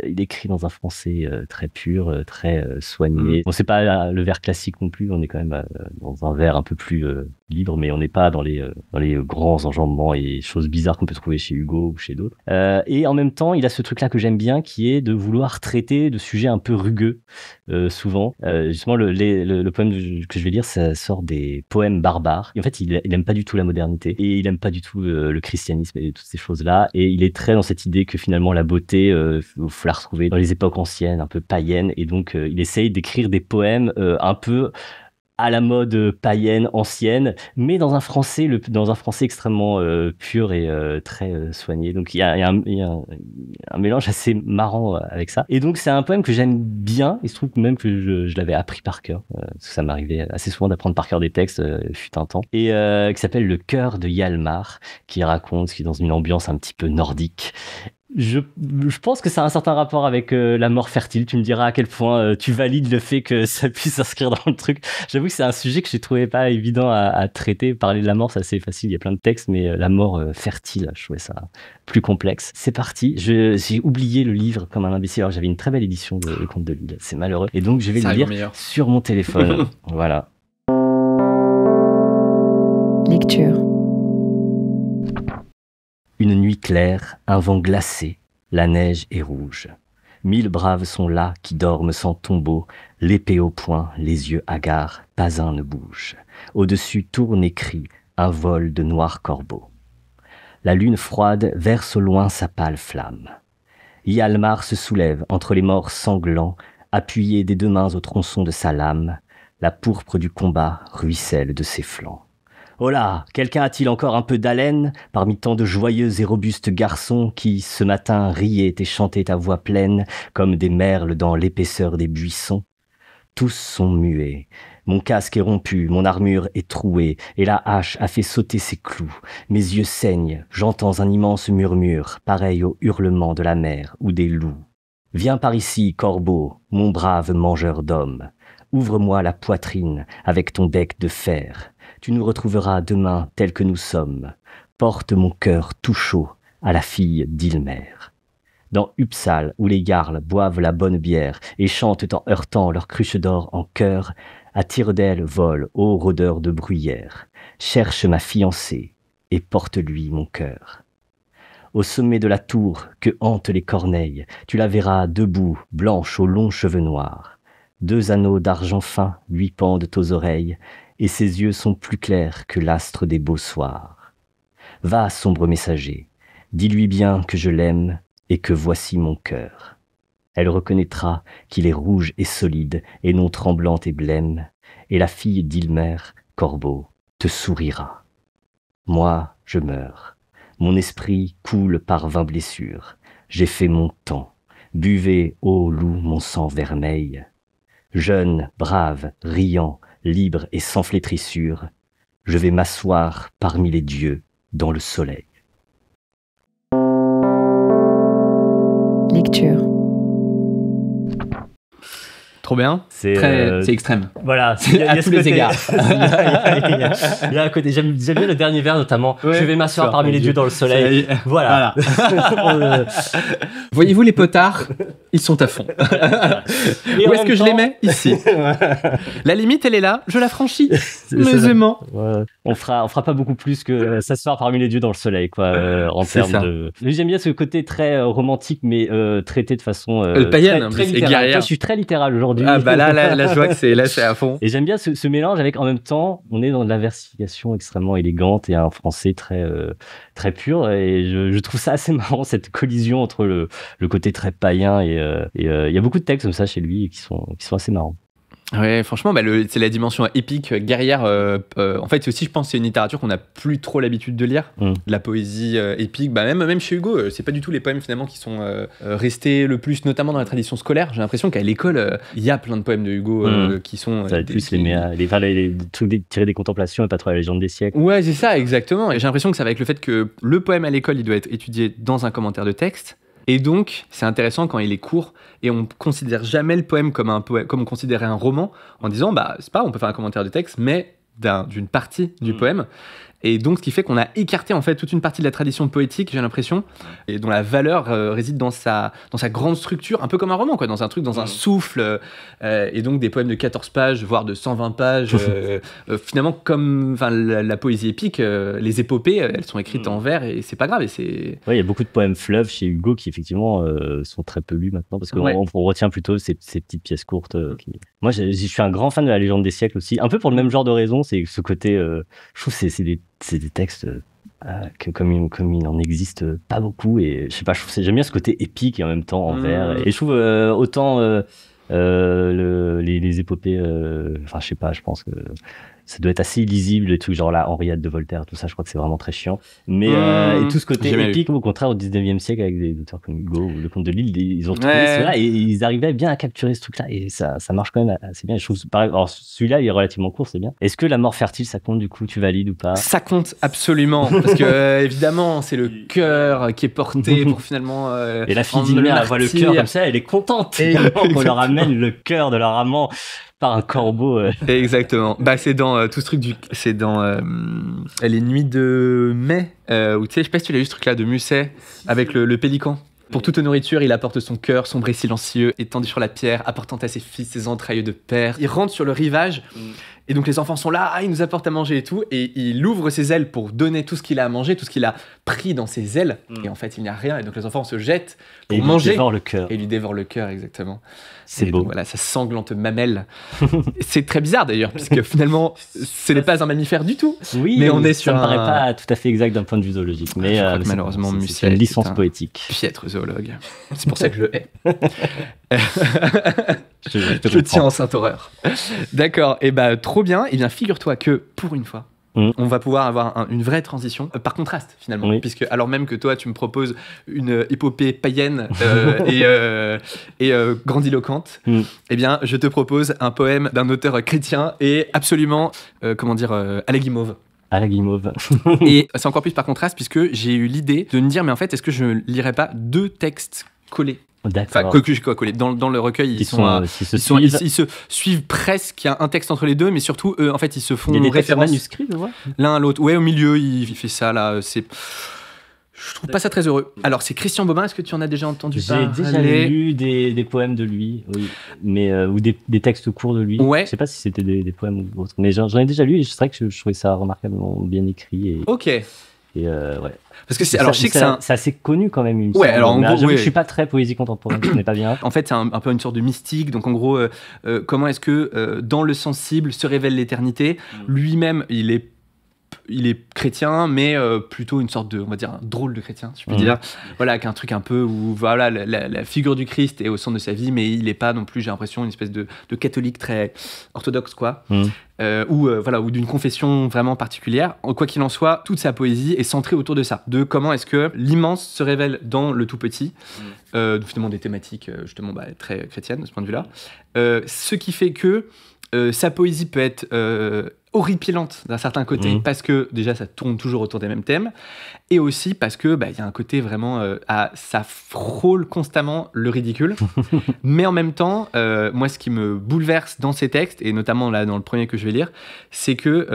il écrit dans un français très pur, très soigné. Bon, c'est pas le vers classique non plus, on est quand même dans un vers un peu plus libre, mais on n'est pas dans les grands enjambements et choses bizarres qu'on peut trouver chez Hugo ou chez d'autres. Et en même temps, il a ce truc-là que j'aime bien, qui est de vouloir traiter de sujets un peu rugueux, souvent. Justement, le poème que je vais lire, ça sort des poèmes barbares. Et en fait, il aime pas du tout la modernité. Et il aime pas du tout le christianisme et toutes ces choses-là. Et il est très dans cette idée que finalement la beauté, faut la retrouver dans les époques anciennes, un peu païennes. Et donc, il essaye d'écrire des poèmes un peu à la mode païenne, ancienne, mais dans un français extrêmement pur et très soigné. Donc il y a un mélange assez marrant avec ça. Et donc c'est un poème que j'aime bien. Il se trouve même que je l'avais appris par cœur, parce que ça m'arrivait assez souvent d'apprendre par cœur des textes, fut un temps. Et qui s'appelle Le cœur de Hjalmar, qui est dans une ambiance un petit peu nordique. Je pense que ça a un certain rapport avec la mort fertile. Tu me diras à quel point tu valides le fait que ça puisse s'inscrire dans le truc. J'avoue que c'est un sujet que je trouvais pas évident à traiter. Parler de la mort, c'est assez facile, il y a plein de textes, mais la mort fertile, je trouvais ça plus complexe. C'est parti. J'ai oublié le livre comme un imbécile. Alors j'avais une très belle édition de Le Conte de Lille. C'est malheureux. Et donc je vais le lire sur mon téléphone. Voilà. Lecture. Une nuit claire, un vent glacé, la neige est rouge. 1000 braves sont là qui dorment sans tombeau, l'épée au poing, les yeux hagards, pas un ne bouge. Au-dessus tourne et crie un vol de noirs corbeaux. La lune froide verse au loin sa pâle flamme. Hjalmar se soulève entre les morts sanglants, appuyé des 2 mains au tronçon de sa lame. La pourpre du combat ruisselle de ses flancs. Oh là, quelqu'un a-t-il encore un peu d'haleine parmi tant de joyeux et robustes garçons qui, ce matin, riaient et chantaient à voix pleine comme des merles dans l'épaisseur des buissons? Tous sont muets. Mon casque est rompu, mon armure est trouée, et la hache a fait sauter ses clous. Mes yeux saignent, j'entends un immense murmure, pareil au hurlement de la mer ou des loups. Viens par ici, corbeau, mon brave mangeur d'hommes. Ouvre-moi la poitrine avec ton bec de fer. Tu nous retrouveras demain tels que nous sommes. Porte mon cœur tout chaud à la fille d'Ilmer. Dans Uppsal, où les jarls boivent la bonne bière et chantent en heurtant leurs cruches d'or en chœur, à tire d'aile vole, ô rôdeur de bruyère. Cherche ma fiancée et porte-lui mon cœur. Au sommet de la tour que hantent les corneilles, tu la verras debout, blanche aux longs cheveux noirs. 2 anneaux d'argent fin lui pendent aux oreilles, et ses yeux sont plus clairs que l'astre des beaux soirs. Va, sombre messager, dis-lui bien que je l'aime et que voici mon cœur. Elle reconnaîtra qu'il est rouge et solide et non tremblante et blême, et la fille d'Ilmer, corbeau, te sourira. Moi, je meurs. Mon esprit coule par 20 blessures. J'ai fait mon temps. Buvez, ô loup, mon sang vermeil. Jeune, brave, riant, libre et sans flétrissure, je vais m'asseoir parmi les dieux dans le soleil. Lecture. Trop bien. C'est extrême. Voilà, à tous les égards. Il y a un côté. J'aime bien le dernier vers notamment. Ouais, je vais m'asseoir parmi les dieux dans le soleil. Voilà. Voyez-vous les potards? Ils sont à fond. Où est-ce que je les mets? Ici. La limite, elle est là. Je la franchis. Aisément. Ouais. On fera pas beaucoup plus que s'asseoir parmi les dieux dans le soleil, quoi. En termes de. J'aime bien ce côté très romantique, mais traité de façon païenne, très littérale. Je suis très littéral aujourd'hui. Ah bah là, je vois que c'est à fond. Et j'aime bien ce mélange avec, en même temps, on est dans de la versification extrêmement élégante et un français très très pur. Et je trouve ça assez marrant, cette collision entre le côté très païen et il y a beaucoup de textes comme ça chez lui qui sont assez marrants. Ouais, franchement, c'est la dimension épique, guerrière. En fait, aussi, je pense, c'est une littérature qu'on n'a plus trop l'habitude de lire. De la poésie épique. Même chez Hugo, c'est pas du tout les poèmes finalement qui sont restés le plus, notamment dans la tradition scolaire. J'ai l'impression qu'à l'école, il y a plein de poèmes de Hugo qui sont. Ça va être plus les trucs tirés des contemplations et pas trop la légende des siècles. Ouais, c'est ça, exactement. Et j'ai l'impression que ça va avec le fait que le poème à l'école, il doit être étudié dans un commentaire de texte. Et donc, c'est intéressant quand il est court et on considère jamais le poème comme on considérait un roman, en disant, c'est pas, on peut faire un commentaire de texte, mais d'une partie du poème. Et donc, ce qui fait qu'on a écarté en fait toute une partie de la tradition poétique, j'ai l'impression, et dont la valeur réside dans sa grande structure, un peu comme un roman, quoi, dans un truc, dans un souffle, et donc des poèmes de 14 pages, voire de 120 pages, finalement comme la poésie épique, les épopées, elles sont écrites en vers, et c'est pas grave. Ouais, il y a beaucoup de poèmes fleuves chez Hugo qui effectivement sont très peu lus maintenant, parce qu'on retient plutôt ces petites pièces courtes. Moi, je suis un grand fan de la légende des siècles aussi, un peu pour le même genre de raison, c'est ce côté, je trouve que c'est des textes que comme il n'en existe pas beaucoup, et je sais pas, j'aime bien ce côté épique et en même temps en vers, et je trouve autant les épopées, enfin je sais pas, je pense que ça doit être assez illisible, les trucs genre la Henriette de Voltaire, tout ça, je crois que c'est vraiment très chiant. Mais et tout ce côté épique, au contraire, au 19e siècle, avec des auteurs comme Hugo ou Le Comte de Lille, ils ont trouvé cela et ils arrivaient bien à capturer ce truc-là et ça marche quand même assez bien. Je trouve, alors celui-là, il est relativement court, c'est bien. Est-ce que La mort fertile, ça compte du coup, tu valides ou pas? Ça compte absolument, parce que évidemment, c'est le cœur qui est porté pour finalement. Et la fille d'Ilmer, elle voit le cœur comme ça, elle est contente qu'on leur amène le cœur de leur amant par un corbeau. Exactement. Bah, c'est dans tout ce truc c'est dans les nuits de mai, où tu sais, je sais pas si tu l'as vu ce truc-là de Musset avec le pélican. Pour toute nourriture, il apporte son cœur, sombre et silencieux, étendu sur la pierre, apportant à ses fils ses entrailles de père. Il rentre sur le rivage, et donc les enfants sont là, il nous apporte à manger et tout, et il ouvre ses ailes pour donner tout ce qu'il a à manger, tout ce qu'il a pris dans ses ailes, et en fait il n'y a rien, et donc les enfants se jettent pour manger. Et lui dévorent le cœur. Et lui dévorent le cœur, exactement. C'est beau. Donc, voilà, sa sanglante mamelle. C'est très bizarre d'ailleurs, puisque finalement, ce n'est pas un mammifère du tout. Oui, mais on est sur ça me paraît pas tout à fait exact d'un point de vue zoologique. Mais je crois que malheureusement, Musset c'est une licence poétique. Piètre zoologue. C'est pour ça que je le hais. Je tiens en sainte horreur. D'accord, et bah trop bien. Et bien figure-toi que pour une fois, on va pouvoir avoir une vraie transition, par contraste finalement, puisque alors même que toi tu me proposes une épopée païenne et grandiloquente, eh bien je te propose un poème d'un auteur chrétien et absolument, à la guimauve. À la guimauve. Et c'est encore plus par contraste puisque j'ai eu l'idée de me dire, mais en fait, est-ce que je ne lirais pas deux textes collés? D'accord. Enfin, collés. Dans le recueil, ils se suivent presque. Il y a un texte entre les deux, mais surtout, en fait, ils se font référence. Il y a des référence manuscrits, je vois. L'un à l'autre. Ouais, au milieu, il fait ça, là. Je trouve pas ça très heureux. Alors, c'est Christian Bobin, est-ce que tu en as déjà entendu parler? J'ai déjà lu des poèmes de lui, oui. Mais, ou des textes courts de lui. Ouais. Je sais pas si c'était des poèmes ou autre. Mais j'en ai déjà lu et c'est vrai que je trouvais ça remarquablement bien écrit. Ok. Et ouais. Parce que je sais que c'est assez connu quand même. Ouais, alors en gros, je suis pas très poésie contemporaine, je connais pas bien. En fait, c'est un peu une sorte de mystique. Donc en gros, comment est-ce que dans le sensible se révèle l'éternité? Lui-même, il est chrétien, mais plutôt une sorte de, on va dire, un drôle de chrétien, si je puis dire. Voilà, avec un truc un peu où voilà, la figure du Christ est au centre de sa vie, mais il n'est pas non plus, j'ai l'impression, une espèce de catholique très orthodoxe, quoi. Ou d'une confession vraiment particulière. Quoi qu'il en soit, toute sa poésie est centrée autour de ça, de comment est-ce que l'immense se révèle dans le tout petit, finalement des thématiques justement très chrétiennes de ce point de vue-là. Ce qui fait que sa poésie peut être horripilante d'un certain côté, parce que déjà ça tourne toujours autour des mêmes thèmes, et aussi parce que y a un côté vraiment ça frôle constamment le ridicule. Mais en même temps, moi ce qui me bouleverse dans ces textes, et notamment là dans le premier que je vais lire, c'est que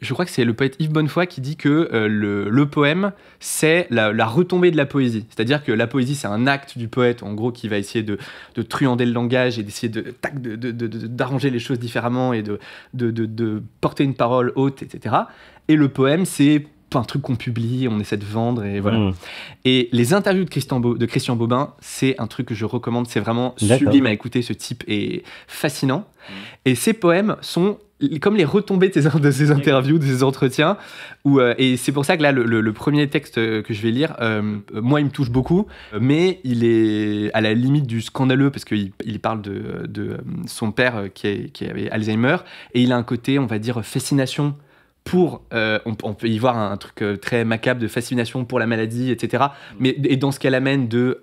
je crois que c'est le poète Yves Bonnefoy qui dit que le poème, c'est la retombée de la poésie. C'est-à-dire que la poésie, c'est un acte du poète, en gros, qui va essayer de truander le langage et d'essayer d'arranger les choses différemment et de porter une parole haute, etc. Et le poème, c'est un truc qu'on publie, on essaie de vendre, et voilà. Et les interviews de Christian Bobin, c'est un truc que je recommande, c'est vraiment sublime à écouter, ce type est fascinant. Et ces poèmes sont comme les retombées de ces interviews, de ces entretiens, et c'est pour ça que là, le premier texte que je vais lire, moi, il me touche beaucoup, mais il est à la limite du scandaleux, parce qu'il parle de son père qui avait Alzheimer, et il a un côté, on va dire, fascination pour, on peut y voir un truc très macabre de fascination pour la maladie, etc. Et dans ce qu'elle amène de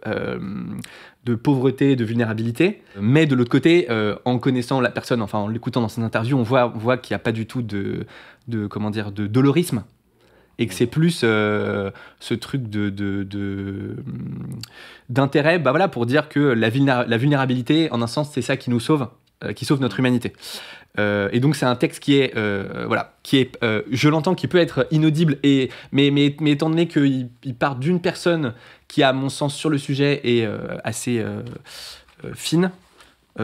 pauvreté, de vulnérabilité. Mais de l'autre côté, en connaissant la personne, enfin en l'écoutant dans ses interviews, on voit qu'il n'y a pas du tout de dolorisme. Et que c'est plus ce truc d'intérêt, pour dire que la vulnérabilité, en un sens, c'est ça qui nous sauve, qui sauve notre humanité. Et donc c'est un texte qui est, je l'entends, qui peut être inaudible, mais étant donné qu'il part d'une personne qui, à mon sens, sur le sujet, est assez fine, je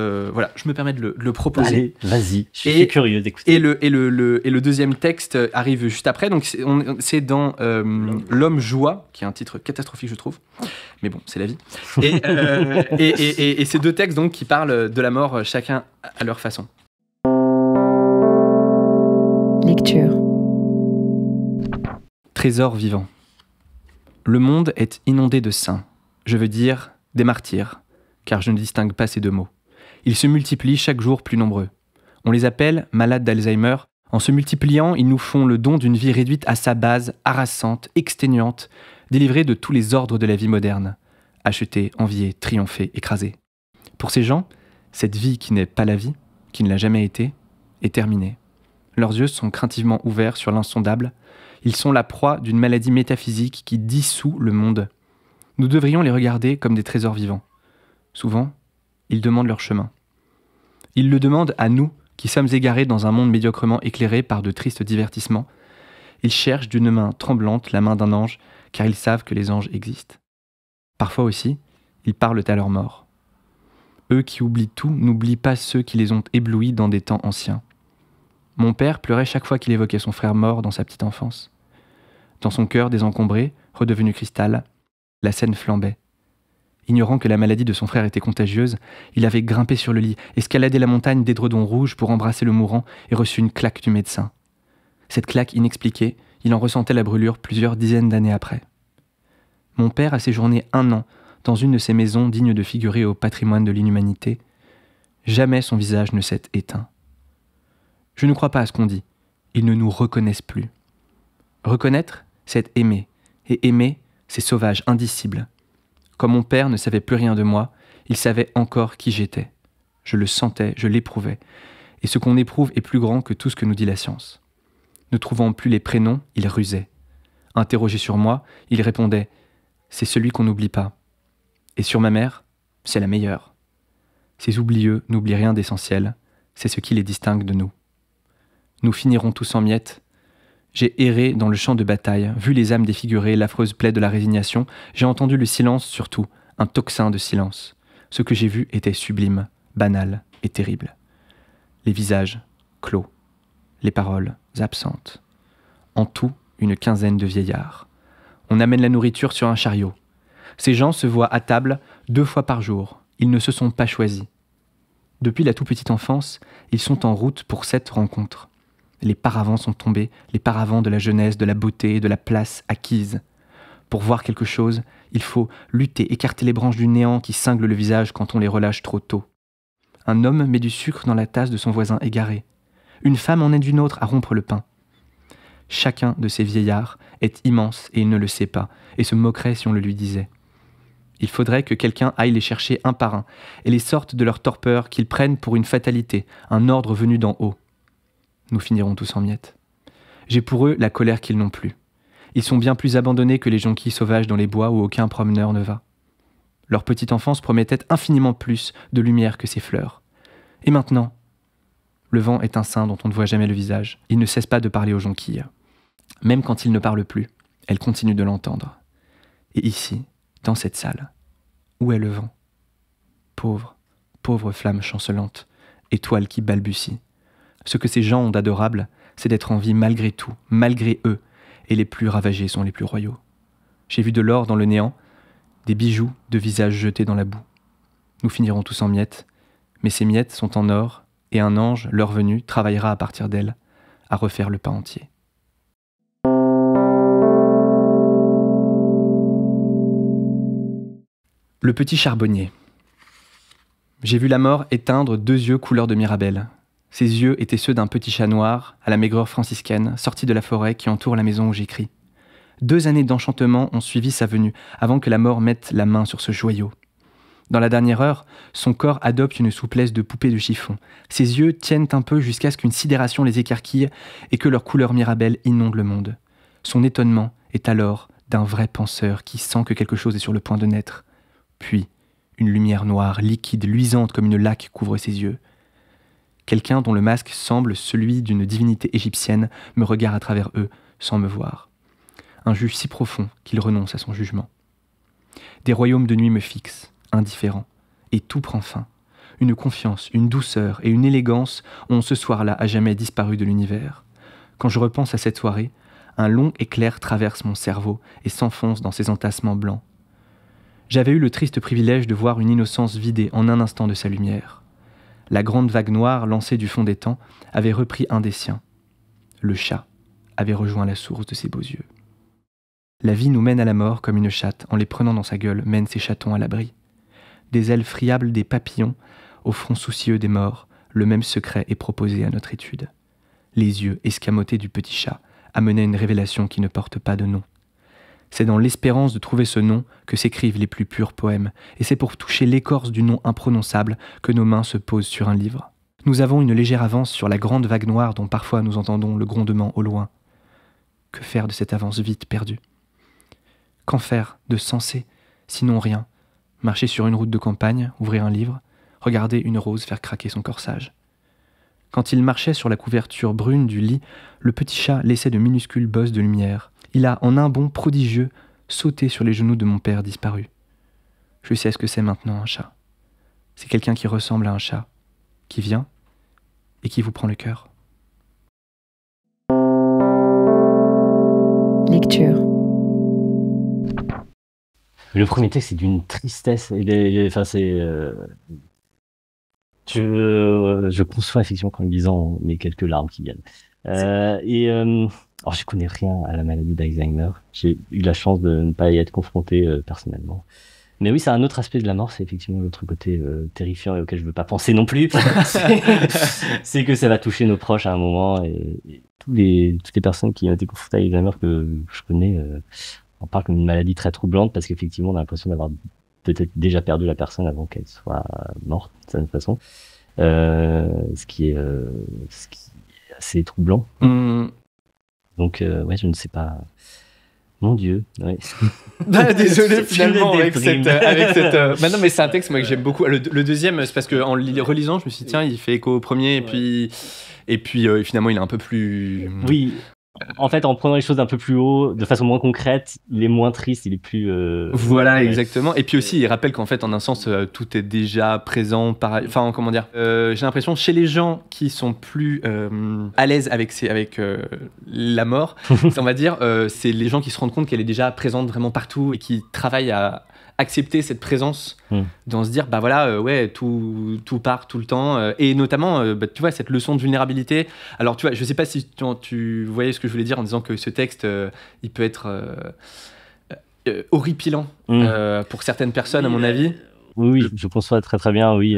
me permets de le proposer. Allez, vas-y, je suis curieux d'écouter. Et le deuxième texte arrive juste après, donc c'est dans L'homme joie, qui est un titre catastrophique, je trouve, mais bon, c'est la vie. Et ces deux textes donc, qui parlent de la mort, chacun à leur façon. Lecture. Trésor vivant. Le monde est inondé de saints, je veux dire des martyrs, car je ne distingue pas ces deux mots. Ils se multiplient chaque jour plus nombreux. On les appelle malades d'Alzheimer. En se multipliant, ils nous font le don d'une vie réduite à sa base, harassante, exténuante, délivrée de tous les ordres de la vie moderne. Acheter, envier, triompher, écraser. Pour ces gens, cette vie qui n'est pas la vie, qui ne l'a jamais été, est terminée. Leurs yeux sont craintivement ouverts sur l'insondable. Ils sont la proie d'une maladie métaphysique qui dissout le monde. Nous devrions les regarder comme des trésors vivants. Souvent, ils demandent leur chemin. Ils le demandent à nous, qui sommes égarés dans un monde médiocrement éclairé par de tristes divertissements. Ils cherchent d'une main tremblante la main d'un ange, car ils savent que les anges existent. Parfois aussi, ils parlent à leur mort. Eux qui oublient tout n'oublient pas ceux qui les ont éblouis dans des temps anciens. Mon père pleurait chaque fois qu'il évoquait son frère mort dans sa petite enfance. Dans son cœur désencombré, redevenu cristal, la scène flambait. Ignorant que la maladie de son frère était contagieuse, il avait grimpé sur le lit, escaladé la montagne d'édredons rouges pour embrasser le mourant et reçu une claque du médecin. Cette claque inexpliquée, il en ressentait la brûlure plusieurs dizaines d'années après. Mon père a séjourné 1 an dans une de ces maisons dignes de figurer au patrimoine de l'inhumanité. Jamais son visage ne s'est éteint. Je ne crois pas à ce qu'on dit. Ils ne nous reconnaissent plus. Reconnaître, c'est aimer. Et aimer, c'est sauvage, indicible. Comme mon père ne savait plus rien de moi, il savait encore qui j'étais. Je le sentais, je l'éprouvais. Et ce qu'on éprouve est plus grand que tout ce que nous dit la science. Ne trouvant plus les prénoms, il rusait. Interrogé sur moi, il répondait « C'est celui qu'on n'oublie pas. » Et sur ma mère, c'est la meilleure. Ces oublieux n'oublient rien d'essentiel, c'est ce qui les distingue de nous. Nous finirons tous en miettes. J'ai erré dans le champ de bataille, vu les âmes défigurées, l'affreuse plaie de la résignation, j'ai entendu le silence surtout, un tocsin de silence. Ce que j'ai vu était sublime, banal et terrible. Les visages clos, les paroles absentes. En tout, une 15aine de vieillards. On amène la nourriture sur un chariot. Ces gens se voient à table 2 fois par jour. Ils ne se sont pas choisis. Depuis la toute petite enfance, ils sont en route pour cette rencontre. Les paravents sont tombés, les paravents de la jeunesse, de la beauté, de la place acquise. Pour voir quelque chose, il faut lutter, écarter les branches du néant qui cinglent le visage quand on les relâche trop tôt. Un homme met du sucre dans la tasse de son voisin égaré. Une femme en aide une autre à rompre le pain. Chacun de ces vieillards est immense et il ne le sait pas, et se moquerait si on le lui disait. Il faudrait que quelqu'un aille les chercher un par un, et les sorte de leur torpeur qu'ils prennent pour une fatalité, un ordre venu d'en haut. Nous finirons tous en miettes. J'ai pour eux la colère qu'ils n'ont plus. Ils sont bien plus abandonnés que les jonquilles sauvages dans les bois où aucun promeneur ne va. Leur petite enfance promettait infiniment plus de lumière que ces fleurs. Et maintenant, le vent est un sein dont on ne voit jamais le visage. Il ne cesse pas de parler aux jonquilles. Même quand il ne parle plus, elles continuent de l'entendre. Et ici, dans cette salle, où est le vent? Pauvre, pauvre flamme chancelante, étoile qui balbutie. Ce que ces gens ont d'adorable, c'est d'être en vie malgré tout, malgré eux, et les plus ravagés sont les plus royaux. J'ai vu de l'or dans le néant, des bijoux de visages jetés dans la boue. Nous finirons tous en miettes, mais ces miettes sont en or, et un ange, l'heure venue, travaillera à partir d'elles, à refaire le pain entier. Le petit charbonnier. J'ai vu la mort éteindre 2 yeux couleur de Mirabelle. Ces yeux étaient ceux d'un petit chat noir, à la maigreur franciscaine, sorti de la forêt qui entoure la maison où j'écris. 2 années d'enchantement ont suivi sa venue, avant que la mort mette la main sur ce joyau. Dans la dernière heure, son corps adopte une souplesse de poupée de chiffon. Ses yeux tiennent un peu jusqu'à ce qu'une sidération les écarquille et que leur couleur Mirabelle inonde le monde. Son étonnement est alors d'un vrai penseur qui sent que quelque chose est sur le point de naître. Puis, une lumière noire, liquide, luisante comme une laque couvre ses yeux. Quelqu'un dont le masque semble celui d'une divinité égyptienne me regarde à travers eux, sans me voir. Un juge si profond qu'il renonce à son jugement. Des royaumes de nuit me fixent, indifférents, et tout prend fin. Une confiance, une douceur et une élégance ont ce soir-là à jamais disparu de l'univers. Quand je repense à cette soirée, un long éclair traverse mon cerveau et s'enfonce dans ses entassements blancs. J'avais eu le triste privilège de voir une innocence vidée en un instant de sa lumière. La grande vague noire lancée du fond des temps avait repris un des siens. Le chat avait rejoint la source de ses beaux yeux. La vie nous mène à la mort comme une chatte, en les prenant dans sa gueule, mène ses chatons à l'abri. des ailes friables des papillons, au front soucieux des morts, le même secret est proposé à notre étude. Les yeux escamotés du petit chat amenaient une révélation qui ne porte pas de nom. C'est dans l'espérance de trouver ce nom que s'écrivent les plus purs poèmes, et c'est pour toucher l'écorce du nom imprononçable que nos mains se posent sur un livre. Nous avons une légère avance sur la grande vague noire dont parfois nous entendons le grondement au loin. Que faire de cette avance vite perdue? Qu'en faire de sensé, sinon rien? Marcher sur une route de campagne, ouvrir un livre, regarder une rose faire craquer son corsage. Quand il marchait sur la couverture brune du lit, le petit chat laissait de minuscules bosses de lumière. Il a, en un bond prodigieux, sauté sur les genoux de mon père disparu. Je sais ce que c'est maintenant, un chat. C'est quelqu'un qui ressemble à un chat, qui vient et qui vous prend le cœur. Lecture. Le premier texte, c'est d'une tristesse. Je conçois effectivement qu'en le lisant, mes quelques larmes qui viennent. Alors, je connais rien à la maladie d'Alzheimer. J'ai eu la chance de ne pas y être confronté personnellement. Mais oui, c'est un autre aspect de la mort, c'est effectivement l'autre côté terrifiant et auquel je veux pas penser non plus. C'est que ça va toucher nos proches à un moment et toutes les personnes qui ont été confrontées à Alzheimer que je connais en parlent comme une maladie très troublante parce qu'effectivement on a l'impression d'avoir peut-être déjà perdu la personne avant qu'elle soit morte de certaine façon. Ce qui est assez troublant. Donc ouais, je ne sais pas. Mon Dieu, ouais. Désolé finalement avec cette Bah non mais c'est un texte moi que j'aime beaucoup. Le deuxième, c'est parce que en relisant, je me suis dit tiens, il fait écho au premier et puis finalement il est un peu plus. Oui. En fait, en prenant les choses un peu plus haut, de façon moins concrète, il est moins triste, il est plus... Voilà, ouais. Exactement. Et puis aussi, il rappelle qu'en fait, en un sens, tout est déjà présent. Enfin, comment dire j'ai l'impression, chez les gens qui sont plus à l'aise avec la mort, on va dire, c'est les gens qui se rendent compte qu'elle est déjà présente vraiment partout et qui travaillent à accepter cette présence, dans se dire bah voilà ouais tout part tout le temps et notamment tu vois cette leçon de vulnérabilité. Alors tu vois, je sais pas si tu voyais ce que je voulais dire en disant que ce texte il peut être horripilant pour certaines personnes à mon avis. Oui, je conçois très très bien, oui.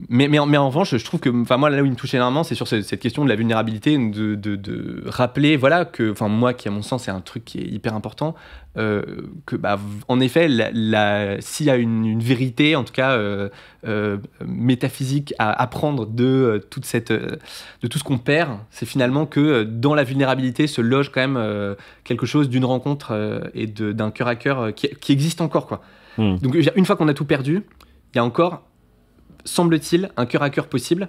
Mais en revanche, je trouve que, enfin moi là où il me touche énormément, c'est sur cette question de la vulnérabilité, de rappeler, voilà, que, enfin moi qui à mon sens c'est un truc qui est hyper important, que bah en effet, s'il y a une vérité, en tout cas métaphysique à apprendre de tout ce qu'on perd, c'est finalement que dans la vulnérabilité se loge quand même quelque chose d'une rencontre et d'un cœur à cœur qui existe encore quoi. Donc une fois qu'on a tout perdu, il y a encore, semble-t-il, un cœur à cœur possible.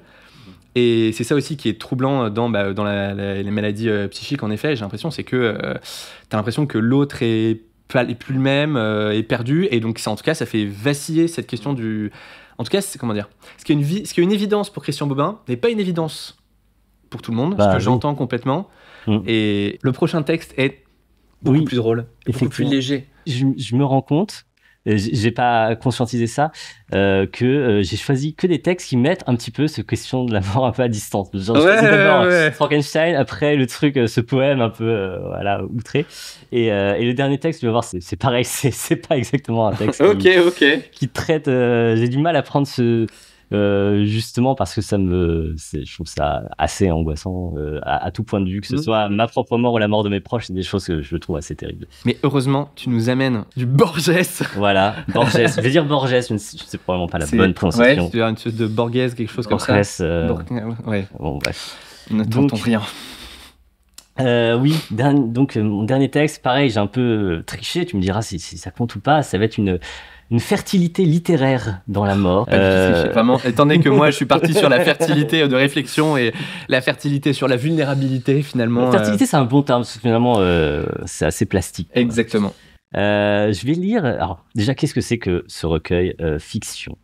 Et c'est ça aussi qui est troublant dans les maladies psychiques, en effet, j'ai l'impression, c'est que t'as l'impression que l'autre est plus le même, est perdu, et donc ça, en tout cas, ça fait vaciller cette question du... En tout cas, c'est, comment dire, ce qui est une évidence pour Christian Bobin n'est pas une évidence pour tout le monde, ce que j'entends complètement. Et le prochain texte est beaucoup plus drôle, beaucoup plus léger. Je me rends compte, j'ai pas conscientisé ça, que j'ai choisi que des textes qui mettent un petit peu cette question de la mort un peu à distance. Genre, d'abord Frankenstein, après le truc, ce poème un peu voilà, outré. Et le dernier texte, tu vas voir, c'est pareil, c'est pas exactement un texte qui traite... j'ai du mal à prendre ce... justement parce que je trouve ça assez angoissant à tout point de vue, que ce soit ma propre mort ou la mort de mes proches, c'est des choses que je trouve assez terribles. Mais heureusement, tu nous amènes du Borges. Voilà, Borges. Je vais dire Borges, je sais probablement pas la bonne prononciation. Ouais, tu as une espèce de Borges, quelque chose comme ça. Ouais. Bon, bref. Ne t'entends rien. Oui, donc mon dernier texte, pareil, j'ai un peu triché, tu me diras si ça compte ou pas, ça va être une fertilité littéraire dans la mort. Vraiment, étant donné que moi je suis parti sur la fertilité de réflexion et la fertilité sur la vulnérabilité finalement. La fertilité c'est un bon terme, parce que finalement c'est assez plastique. Exactement. Je vais lire, alors déjà qu'est-ce que c'est que ce recueil fiction ?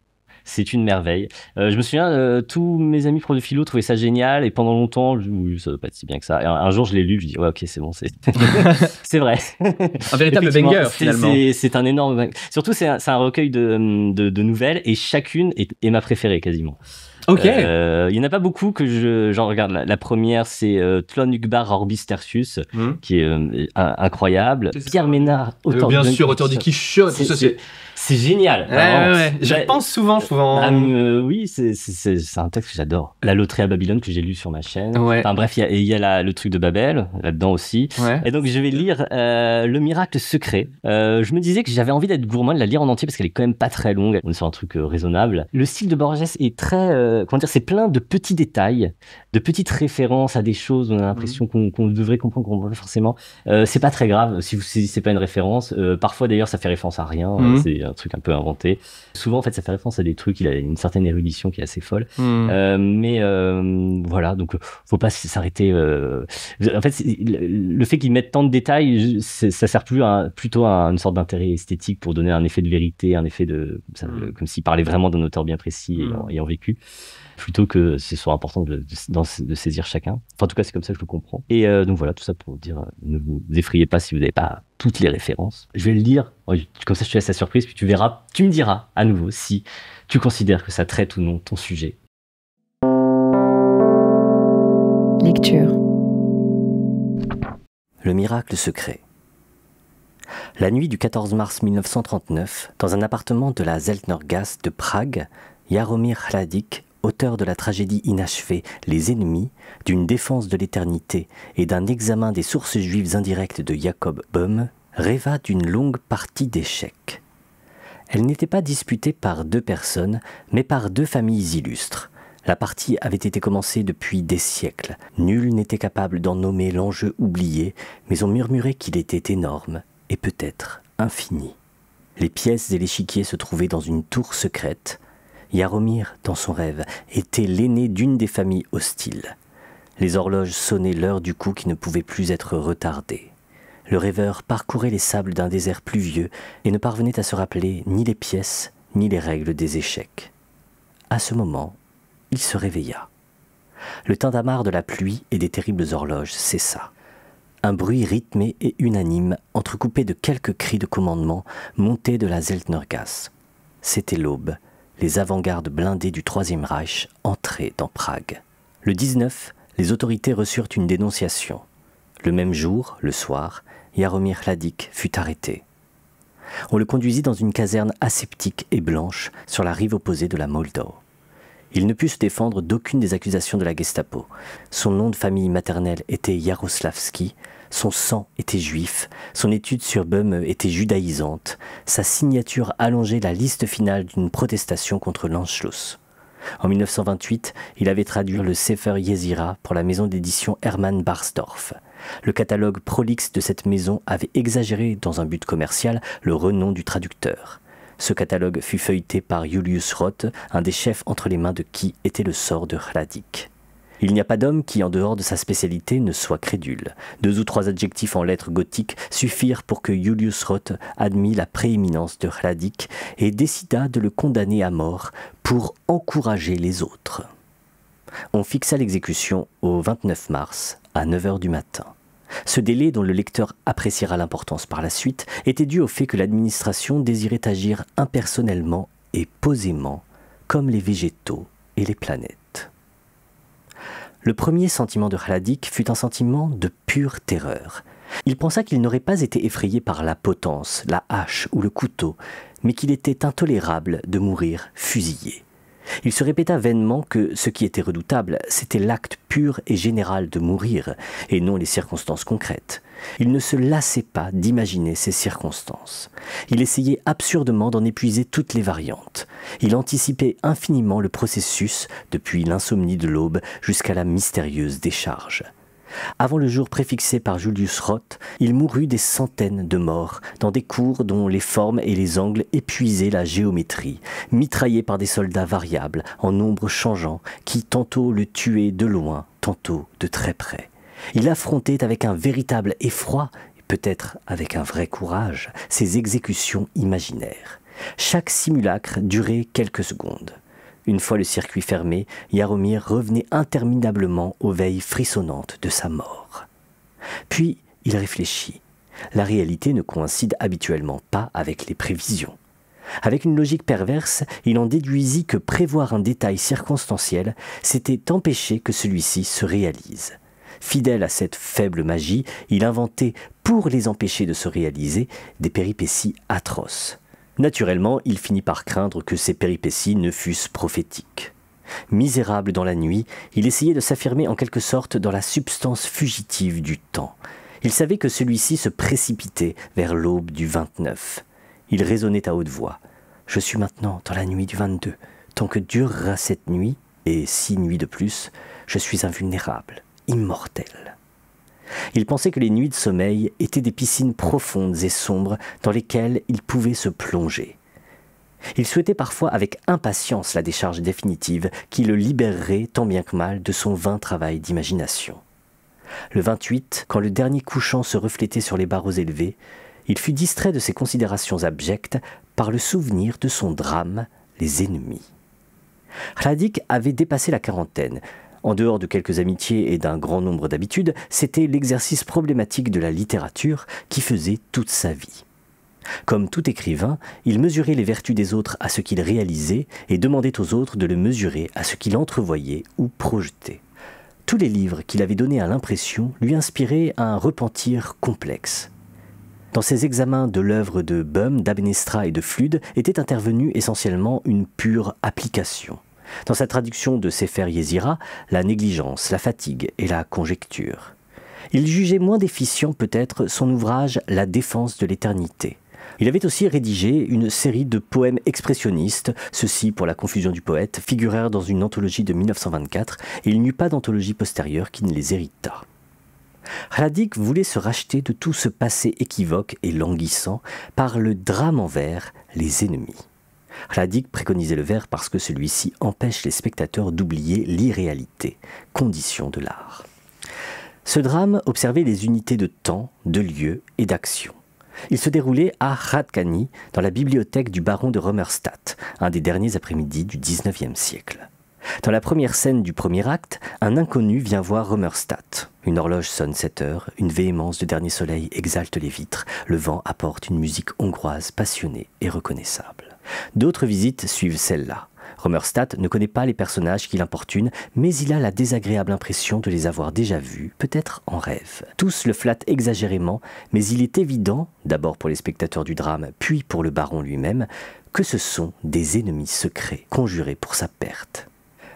C'est une merveille. Je me souviens, tous mes amis profs de philo trouvaient ça génial et pendant longtemps, oui, ça doit pas être si bien que ça. Et un jour, je l'ai lu, je dis ouais, ok, c'est bon, c'est vrai. Un véritable banger finalement. C'est un énorme banger. Surtout, c'est un recueil de nouvelles et chacune est ma préférée quasiment. Ok. Il y en a pas beaucoup que j'en regarde. La première, c'est Tlön Uqbar Orbis Tertius, qui est incroyable. Pierre Ménard, auteur bien de sûr, auteur du Quichotte. C'est génial. Ouais. Je pense souvent. Oui, c'est un texte que j'adore. La loterie à Babylone que j'ai lu sur ma chaîne. Ouais. Enfin bref, il y a le truc de Babel là-dedans aussi. Ouais. Et donc je vais lire Le Miracle Secret. Je me disais que j'avais envie d'être gourmand, de la lire en entier parce qu'elle est quand même pas très longue. On est sur un truc raisonnable. Le style de Borges est très, c'est plein de petits détails, de petites références à des choses. On a l'impression qu'on devrait comprendre, qu'on ne forcément. C'est pas très grave si vous saisissez pas une référence. Parfois d'ailleurs, ça fait référence à rien. C'est un truc un peu inventé. Souvent, en fait, ça fait référence à des trucs. Il a une certaine érudition qui est assez folle. Mais voilà, donc faut pas s'arrêter. En fait, le fait qu'ils mettent tant de détails, ça sert plutôt à une sorte d'intérêt esthétique pour donner un effet de vérité, un effet comme s'il parlait vraiment d'un auteur bien précis ayant vécu, plutôt que ce soit important de saisir chacun. Enfin, en tout cas, c'est comme ça que je le comprends. Et donc voilà, tout ça pour dire, ne vous effrayez pas si vous n'avez pas toutes les références. Je vais le lire, comme ça je te laisse la surprise, puis tu me diras à nouveau si tu considères que ça traite ou non ton sujet. Lecture. Le miracle secret. La nuit du 14 mars 1939, dans un appartement de la Zeltnergasse de Prague, Jaromír Hladič, auteur de la tragédie inachevée Les Ennemis, d'une défense de l'éternité et d'un examen des sources juives indirectes de Jacob Böhme, rêva d'une longue partie d'échecs. Elle n'était pas disputée par 2 personnes, mais par 2 familles illustres. La partie avait été commencée depuis des siècles. Nul n'était capable d'en nommer l'enjeu oublié, mais on murmurait qu'il était énorme et peut-être infini. Les pièces et l'échiquier se trouvaient dans une tour secrète. Jaromír, dans son rêve, était l'aîné d'une des familles hostiles. Les horloges sonnaient l'heure du coup qui ne pouvait plus être retardée. Le rêveur parcourait les sables d'un désert pluvieux et ne parvenait à se rappeler ni les pièces ni les règles des échecs. À ce moment, il se réveilla. Le tintamarre de la pluie et des terribles horloges cessa. Un bruit rythmé et unanime, entrecoupé de quelques cris de commandement, montait de la Zeltnergasse. C'était l'aube. Les avant-gardes blindées du Troisième Reich entraient dans Prague. Le 19, les autorités reçurent une dénonciation. Le même jour, le soir, Jaromír Hladič fut arrêté. On le conduisit dans une caserne aseptique et blanche sur la rive opposée de la Moldau. Il ne put se défendre d'aucune des accusations de la Gestapo. Son nom de famille maternelle était Jaroslavski, son sang était juif, son étude sur Böhme était judaïsante, sa signature allongeait la liste finale d'une protestation contre l'Anschluss. En 1928, il avait traduit le Sefer Yetzira pour la maison d'édition Hermann Barsdorf. Le catalogue prolixe de cette maison avait exagéré, dans un but commercial, le renom du traducteur. Ce catalogue fut feuilleté par Julius Roth, un des chefs entre les mains de qui était le sort de Hladič. Il n'y a pas d'homme qui, en dehors de sa spécialité, ne soit crédule. 2 ou 3 adjectifs en lettres gothiques suffirent pour que Julius Roth admît la prééminence de Hladič et décida de le condamner à mort pour encourager les autres. On fixa l'exécution au 29 mars à 9h du matin. Ce délai, dont le lecteur appréciera l'importance par la suite, était dû au fait que l'administration désirait agir impersonnellement et posément, comme les végétaux et les planètes. Le premier sentiment de Hladič fut un sentiment de pure terreur. Il pensa qu'il n'aurait pas été effrayé par la potence, la hache ou le couteau, mais qu'il était intolérable de mourir fusillé. Il se répéta vainement que ce qui était redoutable, c'était l'acte pur et général de mourir, et non les circonstances concrètes. Il ne se lassait pas d'imaginer ces circonstances. Il essayait absurdement d'en épuiser toutes les variantes. Il anticipait infiniment le processus, depuis l'insomnie de l'aube jusqu'à la mystérieuse décharge. Avant le jour préfixé par Julius Roth, il mourut des centaines de morts dans des cours dont les formes et les angles épuisaient la géométrie, mitraillés par des soldats variables, en nombre changeant, qui tantôt le tuaient de loin, tantôt de très près. Il affrontait avec un véritable effroi, peut-être avec un vrai courage, ces exécutions imaginaires. Chaque simulacre durait quelques secondes. Une fois le circuit fermé, Jaromír revenait interminablement aux veilles frissonnantes de sa mort. Puis, il réfléchit. La réalité ne coïncide habituellement pas avec les prévisions. Avec une logique perverse, il en déduisit que prévoir un détail circonstanciel, c'était empêcher que celui-ci se réalise. Fidèle à cette faible magie, il inventait, pour les empêcher de se réaliser, des péripéties atroces. Naturellement, il finit par craindre que ces péripéties ne fussent prophétiques. Misérable dans la nuit, il essayait de s'affirmer en quelque sorte dans la substance fugitive du temps. Il savait que celui-ci se précipitait vers l'aube du 29. Il raisonnait à haute voix. « Je suis maintenant dans la nuit du 22. Tant que durera cette nuit, et 6 nuits de plus, je suis invulnérable, immortel. » Il pensait que les nuits de sommeil étaient des piscines profondes et sombres dans lesquelles il pouvait se plonger. Il souhaitait parfois avec impatience la décharge définitive qui le libérerait tant bien que mal de son vain travail d'imagination. Le 28, quand le dernier couchant se reflétait sur les barreaux élevés, il fut distrait de ses considérations abjectes par le souvenir de son drame, les ennemis. Hladic avait dépassé la quarantaine. En dehors de quelques amitiés et d'un grand nombre d'habitudes, c'était l'exercice problématique de la littérature qui faisait toute sa vie. Comme tout écrivain, il mesurait les vertus des autres à ce qu'il réalisait et demandait aux autres de le mesurer à ce qu'il entrevoyait ou projetait. Tous les livres qu'il avait donnés à l'impression lui inspiraient un repentir complexe. Dans ses examens de l'œuvre de Boehm, d'Abenestra et de Flude était intervenue essentiellement une pure application. Dans sa traduction de Sefer Yetzira, la négligence, la fatigue et la conjecture. Il jugeait moins déficient peut-être son ouvrage « La défense de l'éternité ». Il avait aussi rédigé une série de poèmes expressionnistes, ceux-ci, pour la confusion du poète, figurèrent dans une anthologie de 1924 et il n'y eut pas d'anthologie postérieure qui ne les héritât. Hladic voulait se racheter de tout ce passé équivoque et languissant par le drame en vers, les ennemis. Hladic préconisait le vers parce que celui-ci empêche les spectateurs d'oublier l'irréalité, condition de l'art. Ce drame observait les unités de temps, de lieu et d'action. Il se déroulait à Hradčany, dans la bibliothèque du baron de Römerstadt, un des derniers après-midi du XIXe siècle. Dans la première scène du premier acte, un inconnu vient voir Römerstadt. Une horloge sonne 7 heures, une véhémence de dernier soleil exalte les vitres, le vent apporte une musique hongroise passionnée et reconnaissable. D'autres visites suivent celle-là. Römerstadt ne connaît pas les personnages qui l'importunent, mais il a la désagréable impression de les avoir déjà vus, peut-être en rêve. Tous le flattent exagérément, mais il est évident, d'abord pour les spectateurs du drame, puis pour le baron lui-même, que ce sont des ennemis secrets, conjurés pour sa perte.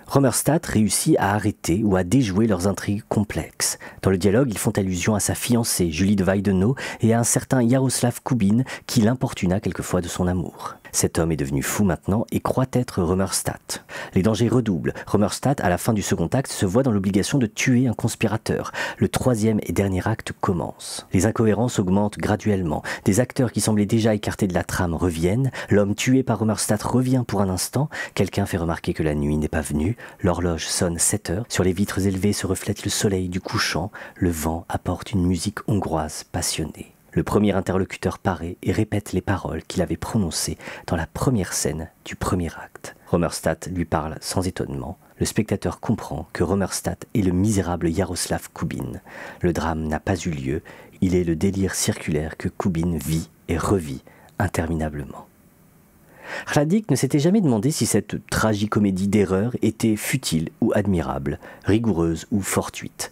Römerstadt réussit à arrêter ou à déjouer leurs intrigues complexes. Dans le dialogue, ils font allusion à sa fiancée, Julie de Weidenau, et à un certain Jaroslav Kubin qui l'importuna quelquefois de son amour. Cet homme est devenu fou maintenant et croit être Römerstadt. Les dangers redoublent. Römerstadt, à la fin du second acte, se voit dans l'obligation de tuer un conspirateur. Le troisième et dernier acte commence. Les incohérences augmentent graduellement. Des acteurs qui semblaient déjà écartés de la trame reviennent. L'homme tué par Römerstadt revient pour un instant. Quelqu'un fait remarquer que la nuit n'est pas venue. L'horloge sonne 7 heures. Sur les vitres élevées se reflète le soleil du couchant. Le vent apporte une musique hongroise passionnée. Le premier interlocuteur paraît et répète les paroles qu'il avait prononcées dans la première scène du premier acte. Römerstadt lui parle sans étonnement. Le spectateur comprend que Römerstadt est le misérable Jaroslav Kubin. Le drame n'a pas eu lieu. Il est le délire circulaire que Kubin vit et revit interminablement. Hladic ne s'était jamais demandé si cette tragicomédie d'erreur était futile ou admirable, rigoureuse ou fortuite.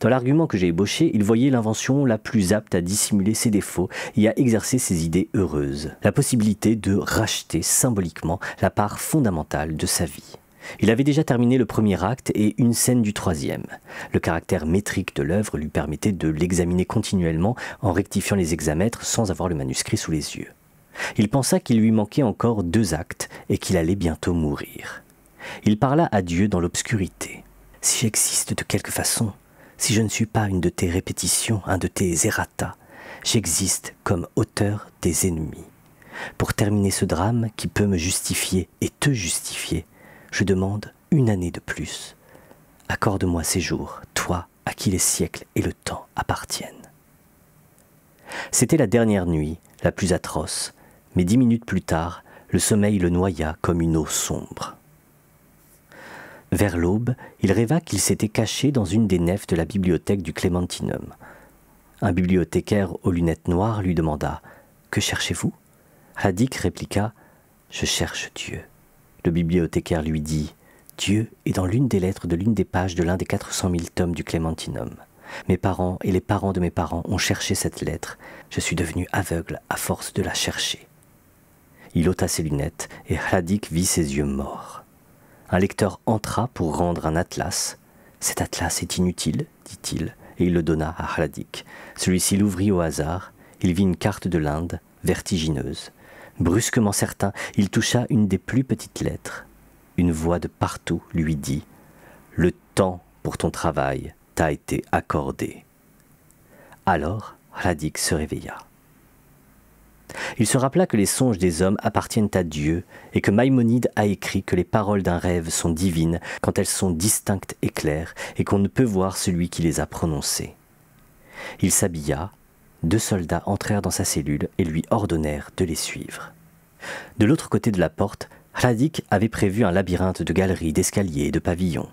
Dans l'argument que j'ai ébauché, il voyait l'invention la plus apte à dissimuler ses défauts et à exercer ses idées heureuses, la possibilité de racheter symboliquement la part fondamentale de sa vie. Il avait déjà terminé le premier acte et une scène du troisième. Le caractère métrique de l'œuvre lui permettait de l'examiner continuellement en rectifiant les hexamètres sans avoir le manuscrit sous les yeux. Il pensa qu'il lui manquait encore 2 actes et qu'il allait bientôt mourir. Il parla à Dieu dans l'obscurité. « Si j'existe de quelque façon, si je ne suis pas une de tes répétitions, un de tes errata, j'existe comme auteur des ennemis. Pour terminer ce drame qui peut me justifier et te justifier, je demande 1 année de plus. Accorde-moi ces jours, toi à qui les siècles et le temps appartiennent. » C'était la dernière nuit, la plus atroce, mais 10 minutes plus tard, le sommeil le noya comme une eau sombre. Vers l'aube, il rêva qu'il s'était caché dans une des nefs de la bibliothèque du Clémentinum. Un bibliothécaire aux lunettes noires lui demanda « Que cherchez-vous » Hladic répliqua je cherche Dieu. Le bibliothécaire lui dit « Dieu est dans l'une des lettres de l'une des pages de l'un des 400 000 tomes du Clémentinum. Mes parents et les parents de mes parents ont cherché cette lettre. Je suis devenu aveugle à force de la chercher. » Il ôta ses lunettes et Hladik vit ses yeux morts. Un lecteur entra pour rendre un atlas. « Cet atlas est inutile, dit-il, et il le donna à Hladik. Celui-ci l'ouvrit au hasard. Il vit une carte de l'Inde, vertigineuse. Brusquement certain, il toucha une des plus petites lettres. Une voix de partout lui dit « Le temps pour ton travail t'a été accordé. » Alors, Hladik se réveilla. Il se rappela que les songes des hommes appartiennent à Dieu et que Maïmonide a écrit que les paroles d'un rêve sont divines quand elles sont distinctes et claires et qu'on ne peut voir celui qui les a prononcées. Il s'habilla, 2 soldats entrèrent dans sa cellule et lui ordonnèrent de les suivre. De l'autre côté de la porte, Hladik avait prévu un labyrinthe de galeries, d'escaliers et de pavillons.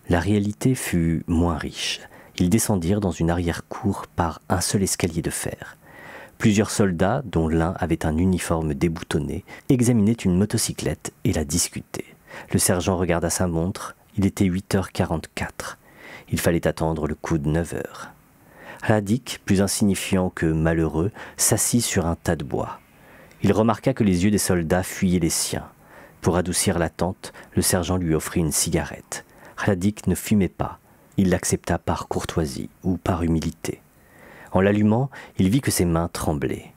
La réalité fut moins riche. Ils descendirent dans une arrière-cour par un seul escalier de fer. Plusieurs soldats, dont l'un avait un uniforme déboutonné, examinaient une motocyclette et la discutaient. Le sergent regarda sa montre, il était 8h44. Il fallait attendre le coup de 9h. Hladik, plus insignifiant que malheureux, s'assit sur un tas de bois. Il remarqua que les yeux des soldats fuyaient les siens. Pour adoucir l'attente, le sergent lui offrit une cigarette. Hladik ne fumait pas. Il l'accepta par courtoisie ou par humilité. En l'allumant, il vit que ses mains tremblaient.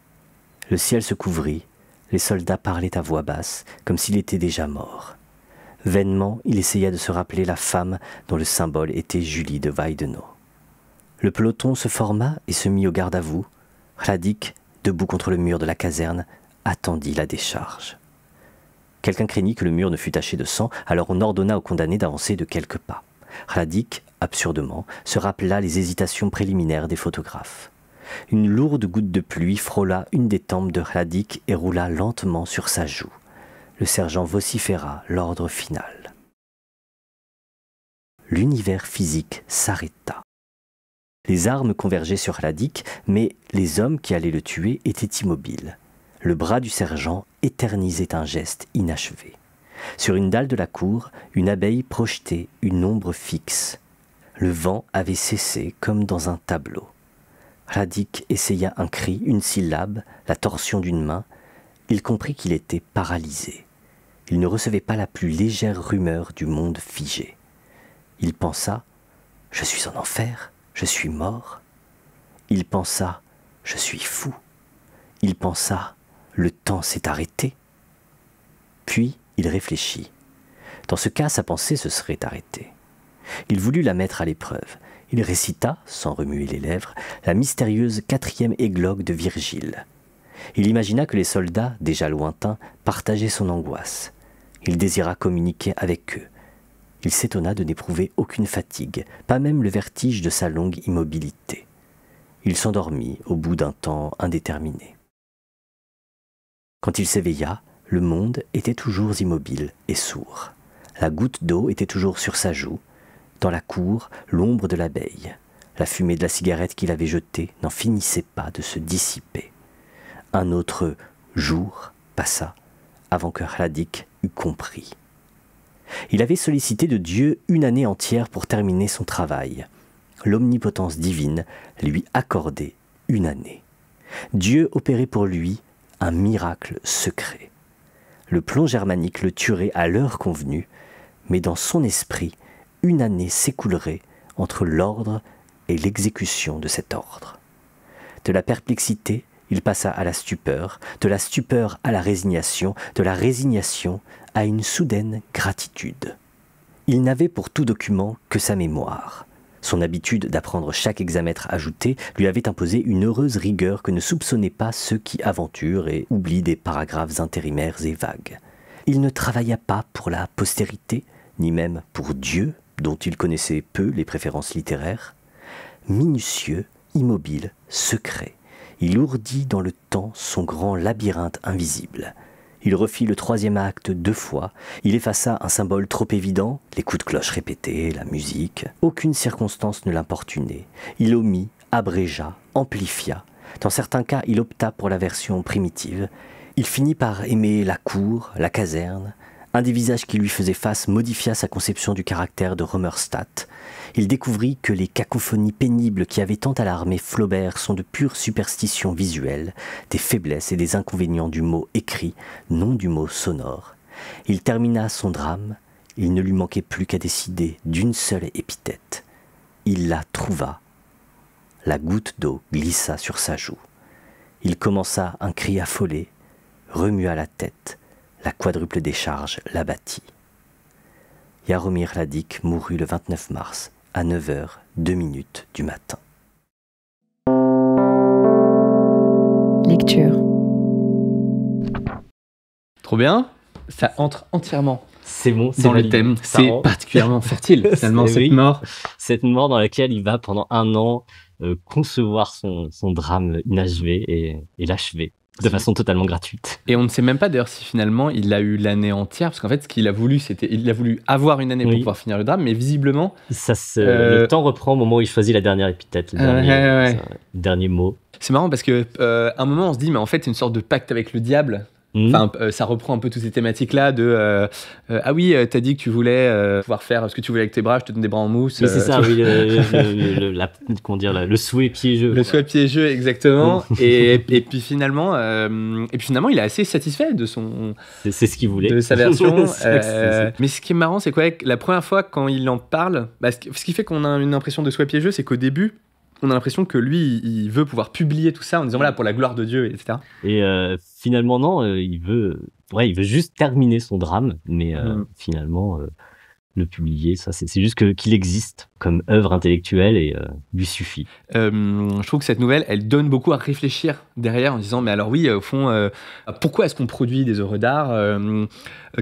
Le ciel se couvrit, les soldats parlaient à voix basse, comme s'il était déjà mort. Vainement, il essaya de se rappeler la femme dont le symbole était Julie de Weidenau. Le peloton se forma et se mit au garde-à-vous. Hladik, debout contre le mur de la caserne, attendit la décharge. Quelqu'un craignit que le mur ne fût taché de sang, alors on ordonna aux condamnés d'avancer de quelques pas. Hladik, absurdement, se rappela les hésitations préliminaires des photographes. Une lourde goutte de pluie frôla une des tempes de Hladik et roula lentement sur sa joue. Le sergent vociféra l'ordre final. L'univers physique s'arrêta. Les armes convergeaient sur Hladik, mais les hommes qui allaient le tuer étaient immobiles. Le bras du sergent éternisait un geste inachevé. Sur une dalle de la cour, une abeille projetait une ombre fixe. Le vent avait cessé comme dans un tableau. Hladik essaya un cri, une syllabe, la torsion d'une main. Il comprit qu'il était paralysé. Il ne recevait pas la plus légère rumeur du monde figé. Il pensa « Je suis en enfer, je suis mort ». Il pensa « Je suis fou ». Il pensa « Le temps s'est arrêté ». Puis il réfléchit. Dans ce cas, sa pensée se serait arrêtée. Il voulut la mettre à l'épreuve. Il récita, sans remuer les lèvres, la mystérieuse 4e églogue de Virgile. Il imagina que les soldats, déjà lointains, partageaient son angoisse. Il désira communiquer avec eux. Il s'étonna de n'éprouver aucune fatigue, pas même le vertige de sa longue immobilité. Il s'endormit au bout d'un temps indéterminé. Quand il s'éveilla, le monde était toujours immobile et sourd. La goutte d'eau était toujours sur sa joue. Dans la cour, l'ombre de l'abeille. La fumée de la cigarette qu'il avait jetée n'en finissait pas de se dissiper. Un autre jour passa avant que Hladik eût compris. Il avait sollicité de Dieu une année entière pour terminer son travail. L'omnipotence divine lui accordait une année. Dieu opérait pour lui un miracle secret. Le plomb germanique le tuerait à l'heure convenue, mais dans son esprit, une année s'écoulerait entre l'ordre et l'exécution de cet ordre. De la perplexité, il passa à la stupeur, de la stupeur à la résignation, de la résignation à une soudaine gratitude. Il n'avait pour tout document que sa mémoire. Son habitude d'apprendre chaque hexamètre ajouté lui avait imposé une heureuse rigueur que ne soupçonnaient pas ceux qui aventurent et oublient des paragraphes intérimaires et vagues. Il ne travailla pas pour la postérité, ni même pour Dieu, dont il connaissait peu les préférences littéraires. Minutieux, immobile, secret, il ourdit dans le temps son grand labyrinthe invisible. Il refit le 3e acte 2 fois, il effaça un symbole trop évident, les coups de cloche répétés, la musique. Aucune circonstance ne l'importunait. Il omit, abrégea, amplifia. Dans certains cas, il opta pour la version primitive. Il finit par aimer la cour, la caserne. Un des visages qui lui faisait face modifia sa conception du caractère de Romerstadt. Il découvrit que les cacophonies pénibles qui avaient tant alarmé Flaubert sont de pures superstitions visuelles, des faiblesses et des inconvénients du mot écrit, non du mot sonore. Il termina son drame, il ne lui manquait plus qu'à décider d'une seule épithète. Il la trouva. La goutte d'eau glissa sur sa joue. Il commença un cri affolé, remua la tête, la quadruple décharge l'abattit. Jaromír Hladič mourut le 29 mars à 9h02 du matin. Lecture. Trop bien. Ça entre entièrement C'est bon, c'est dans le validé. thème. Ça C'est rend- particulièrement fertile, finalement, C'est- cette oui. mort. Cette mort dans laquelle il va pendant 1 an concevoir son drame inachevé et l'achever de façon totalement gratuite. Et on ne sait même pas d'ailleurs si finalement il a eu l'année entière, parce qu'en fait, ce qu'il a voulu, c'était il a voulu avoir une année pour Oui. pouvoir finir le drame, mais visiblement, Le temps reprend au moment où il choisit la dernière épithète, le ouais. dernier mot. c'est marrant parce que à un moment, on se dit, mais en fait, c'est une sorte de pacte avec le diable. Enfin, ça reprend un peu toutes ces thématiques-là de ah oui, t'as dit que tu voulais pouvoir faire ce que tu voulais avec tes bras, je te donne des bras en mousse. Mais c'est ça, oui, le souhait piégeux. Le souhait piégeux, exactement. et puis finalement, il est assez satisfait de C'est ce qu'il voulait. de sa version. C'est- Mais ce qui est marrant, c'est quoi, la première fois quand il en parle, ce qui fait qu'on a une impression de souhait piégeux, c'est qu'au début, on a l'impression que lui, il veut pouvoir publier tout ça en disant voilà, pour la gloire de Dieu, etc. Et finalement, non, il veut juste terminer son drame, mais finalement, le publier, ça, c'est juste qu'il existe comme œuvre intellectuelle et lui suffit. Je trouve que cette nouvelle, elle donne beaucoup à réfléchir derrière en disant mais alors oui, au fond, pourquoi est-ce qu'on produit des œuvres d'art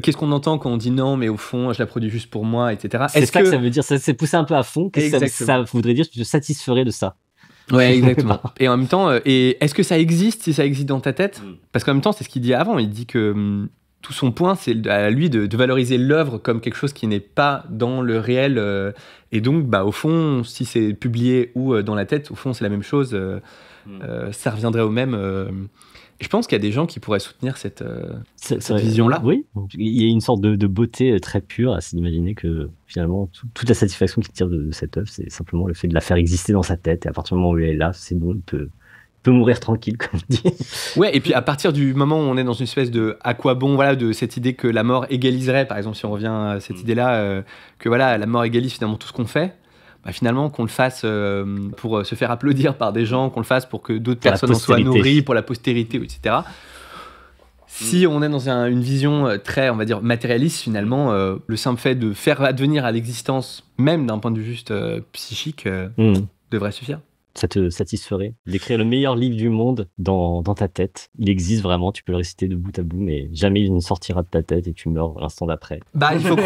Qu'est-ce qu'on entend quand on dit non, mais au fond, je la produis juste pour moi, etc. C'est ça que ça veut dire, ça c'est poussé un peu à fond. Qu'est-ce que ça voudrait dire que tu te satisferais de ça? Ouais, exactement. Et en même temps, est-ce que ça existe si ça existe dans ta tête? Parce qu'en même temps, c'est ce qu'il dit avant. Il dit que tout son point, c'est à lui de valoriser l'œuvre comme quelque chose qui n'est pas dans le réel. Et donc, au fond, si c'est publié ou dans la tête, au fond, c'est la même chose. Ça reviendrait au même. Et je pense qu'il y a des gens qui pourraient soutenir cette vision-là. Oui, il y a une sorte de beauté très pure à s'imaginer que finalement, toute la satisfaction qu'il tire de cette œuvre, c'est simplement le fait de la faire exister dans sa tête. Et à partir du moment où elle est là, c'est bon, il peut mourir tranquille, comme on dit. Ouais, et puis à partir du moment où on est dans une espèce de à quoi bon, voilà, de cette idée que la mort égaliserait, par exemple, si on revient à cette idée-là, que voilà, la mort égalise finalement tout ce qu'on fait. Finalement, qu'on le fasse pour se faire applaudir par des gens, qu'on le fasse pour que d'autres personnes en soient nourries, pour la postérité, etc. Si on est dans une vision très, on va dire, matérialiste, finalement, le simple fait de faire advenir à l'existence, même d'un point de vue juste psychique, devrait suffire. Ça te satisferait d'écrire le meilleur livre du monde dans ta tête. Il existe vraiment, tu peux le réciter de bout à bout, mais jamais il ne sortira de ta tête et tu meurs l'instant d'après. Il faut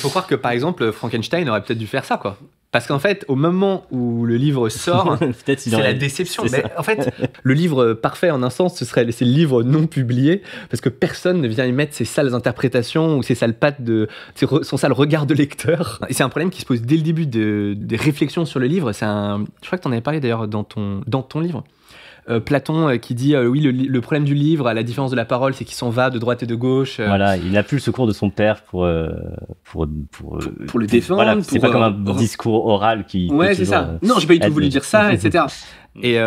croire que, par exemple, Frankenstein aurait peut-être dû faire ça, quoi. Parce qu'en fait, au moment où le livre sort, c'est la déception. Mais en fait, le livre parfait, en un sens, c'est le livre non publié, parce que personne ne vient y mettre ses sales interprétations ou ses sales pattes, son sale regard de lecteur. Et c'est un problème qui se pose dès le début des réflexions sur le livre. Je crois que tu en avais parlé d'ailleurs dans ton livre. Platon qui dit oui, le problème du livre, à la différence de la parole, c'est qu'il s'en va de droite et de gauche. Voilà, il n'a plus le secours de son père pour le défendre. Voilà, c'est pas comme un discours oral qui. Ouais, c'est ça. Non, j'ai pas du tout voulu dire ça, etc. Et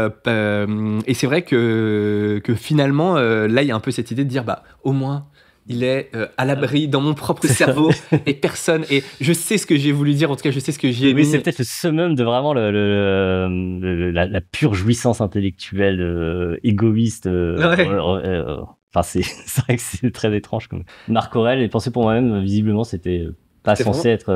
c'est vrai que finalement, là, il y a un peu cette idée de dire au moins. Il est à l'abri dans mon propre cerveau et personne. Et je sais ce que j'ai voulu dire, en tout cas, je sais ce que j'ai mis. Oui, c'est peut-être le summum de vraiment la pure jouissance intellectuelle, égoïste. Enfin, c'est vrai que c'est très étrange. Marc Aurèle, et Pensées pour moi-même, visiblement, c'était censé être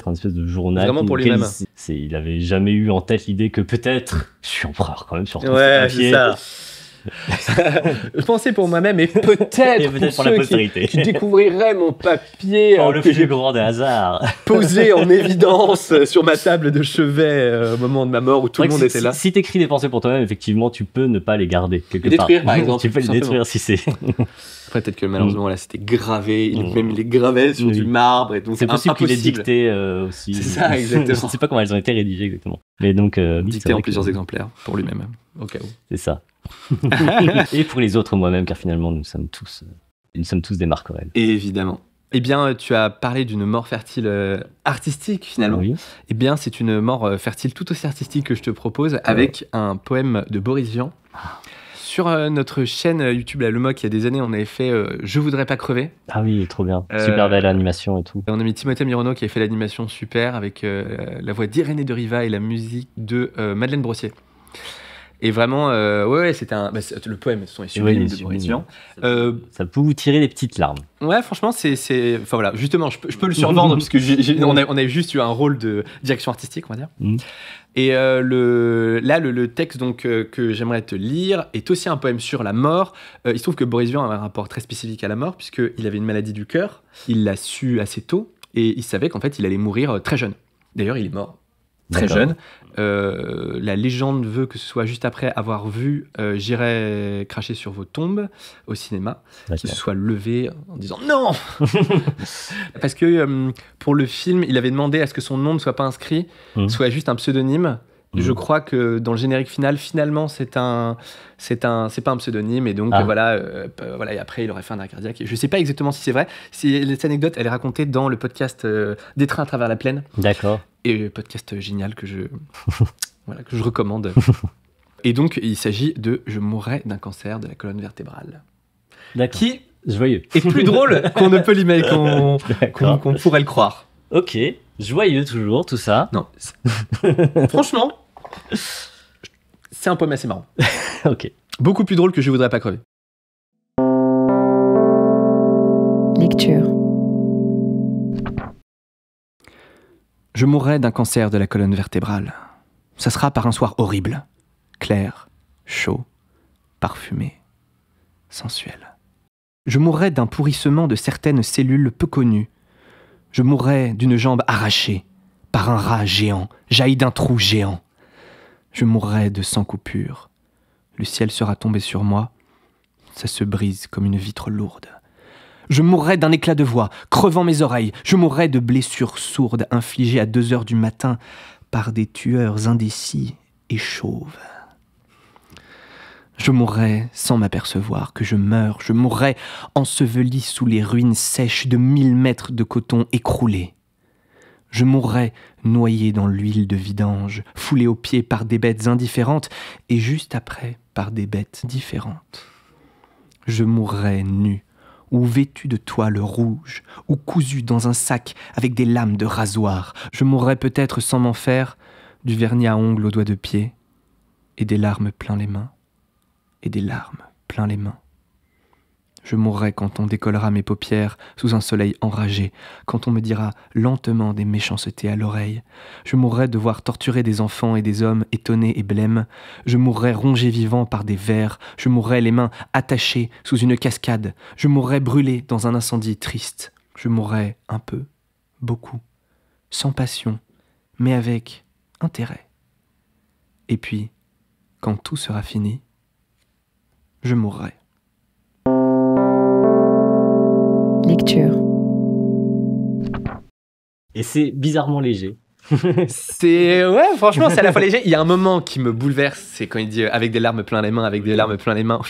une espèce de journal. Vraiment pour lui-même. Il avait jamais eu en tête l'idée que peut-être je suis empereur quand même sur tout ouais, ce papier. C'est ça. Je pensais pour moi-même et peut-être pour pour la postérité qui découvriraient mon papier le plus grand des hasards posé en évidence sur ma table de chevet au moment de ma mort où tout le monde était là. Si t'écris des pensées pour toi-même, effectivement, tu peux ne pas les garder quelque part. Détruire, par exemple. Tu peux les détruire si c'est. Après, peut-être que malheureusement, là, c'était gravé. Même il les gravait sur du marbre. Et donc, c'est possible qu'il les dicté aussi. C'est ça, exactement. Je ne sais pas comment elles ont été rédigées exactement. Mais donc, dicté en plusieurs exemplaires pour lui-même, au cas où. C'est ça. Et pour les autres moi-même, car finalement nous sommes tous des Marc Aurèle. Évidemment. Eh bien, tu as parlé d'une mort fertile artistique, finalement. Oui. Eh bien, c'est une mort fertile tout aussi artistique que je te propose, avec un poème de Boris Vian. Sur notre chaîne YouTube, la Lemoc, il y a des années, on avait fait Je voudrais pas crever. Ah oui, trop bien. Super belle animation et tout. On a mis Timothée Mirono qui a fait l'animation super, avec la voix d'Irénée de Riva et la musique de Madeleine Brossier. Et vraiment, c'était le poème, est sublime de Boris Vian. Ça peut vous tirer des petites larmes. Ouais, franchement, enfin voilà, justement, je peux le survendre parce que on a juste eu un rôle de direction artistique, on va dire. Et le texte donc que j'aimerais te lire est aussi un poème sur la mort. Il se trouve que Boris Vian avait un rapport très spécifique à la mort puisqu'il avait une maladie du cœur. Il l'a su assez tôt et il savait qu'en fait, il allait mourir très jeune. D'ailleurs, il est mort très jeune. La légende veut que ce soit juste après avoir vu J'irai cracher sur vos tombes au cinéma, qu'il se soit levé en disant non. Parce que pour le film, il avait demandé à ce que son nom ne soit pas inscrit, soit juste un pseudonyme. Je crois que dans le générique final, finalement, c'est pas un pseudonyme et donc voilà, et après il aurait fait un arrêt cardiaque. Et je sais pas exactement si c'est vrai. Cette anecdote, elle est racontée dans le podcast Des trains à travers la plaine. D'accord. Et podcast génial que je recommande. Et donc il s'agit de Je mourrai d'un cancer de la colonne vertébrale. D'accord. Qui joyeux est plus drôle qu'on ne peut l'imaginer, qu'on pourrait le croire. Ok, joyeux toujours, tout ça. Non. Franchement, c'est un poème assez marrant. Ok. Beaucoup plus drôle que Je voudrais pas crever. Lecture. Je mourrai d'un cancer de la colonne vertébrale. Ça sera par un soir horrible, clair, chaud, parfumé, sensuel. Je mourrai d'un pourrissement de certaines cellules peu connues. Je mourrai d'une jambe arrachée par un rat géant, jailli d'un trou géant. Je mourrai de sang coupure. Le ciel sera tombé sur moi. Ça se brise comme une vitre lourde. Je mourrai d'un éclat de voix, crevant mes oreilles. Je mourrai de blessures sourdes infligées à 2 heures du matin par des tueurs indécis et chauves. Je mourrai sans m'apercevoir que je meurs. Je mourrai enseveli sous les ruines sèches de 1000 mètres de coton écroulé. Je mourrai noyé dans l'huile de vidange, foulé aux pieds par des bêtes indifférentes et juste après par des bêtes différentes. Je mourrai nu, ou vêtu de toile rouge, ou cousu dans un sac avec des lames de rasoir. Je mourrai peut-être sans m'en faire, du vernis à ongles aux doigts de pied, et des larmes plein les mains, et des larmes plein les mains. Je mourrai quand on décollera mes paupières sous un soleil enragé, quand on me dira lentement des méchancetés à l'oreille. Je mourrai de voir torturer des enfants et des hommes étonnés et blêmes. Je mourrai rongé vivant par des vers. Je mourrai les mains attachées sous une cascade. Je mourrai brûlé dans un incendie triste. Je mourrai un peu, beaucoup, sans passion, mais avec intérêt. Et puis, quand tout sera fini, je mourrai. Lecture. Et c'est bizarrement léger. Ouais, franchement, c'est à la fois léger. Il y a un moment qui me bouleverse, c'est quand il dit avec des larmes plein les mains, avec des larmes plein les mains.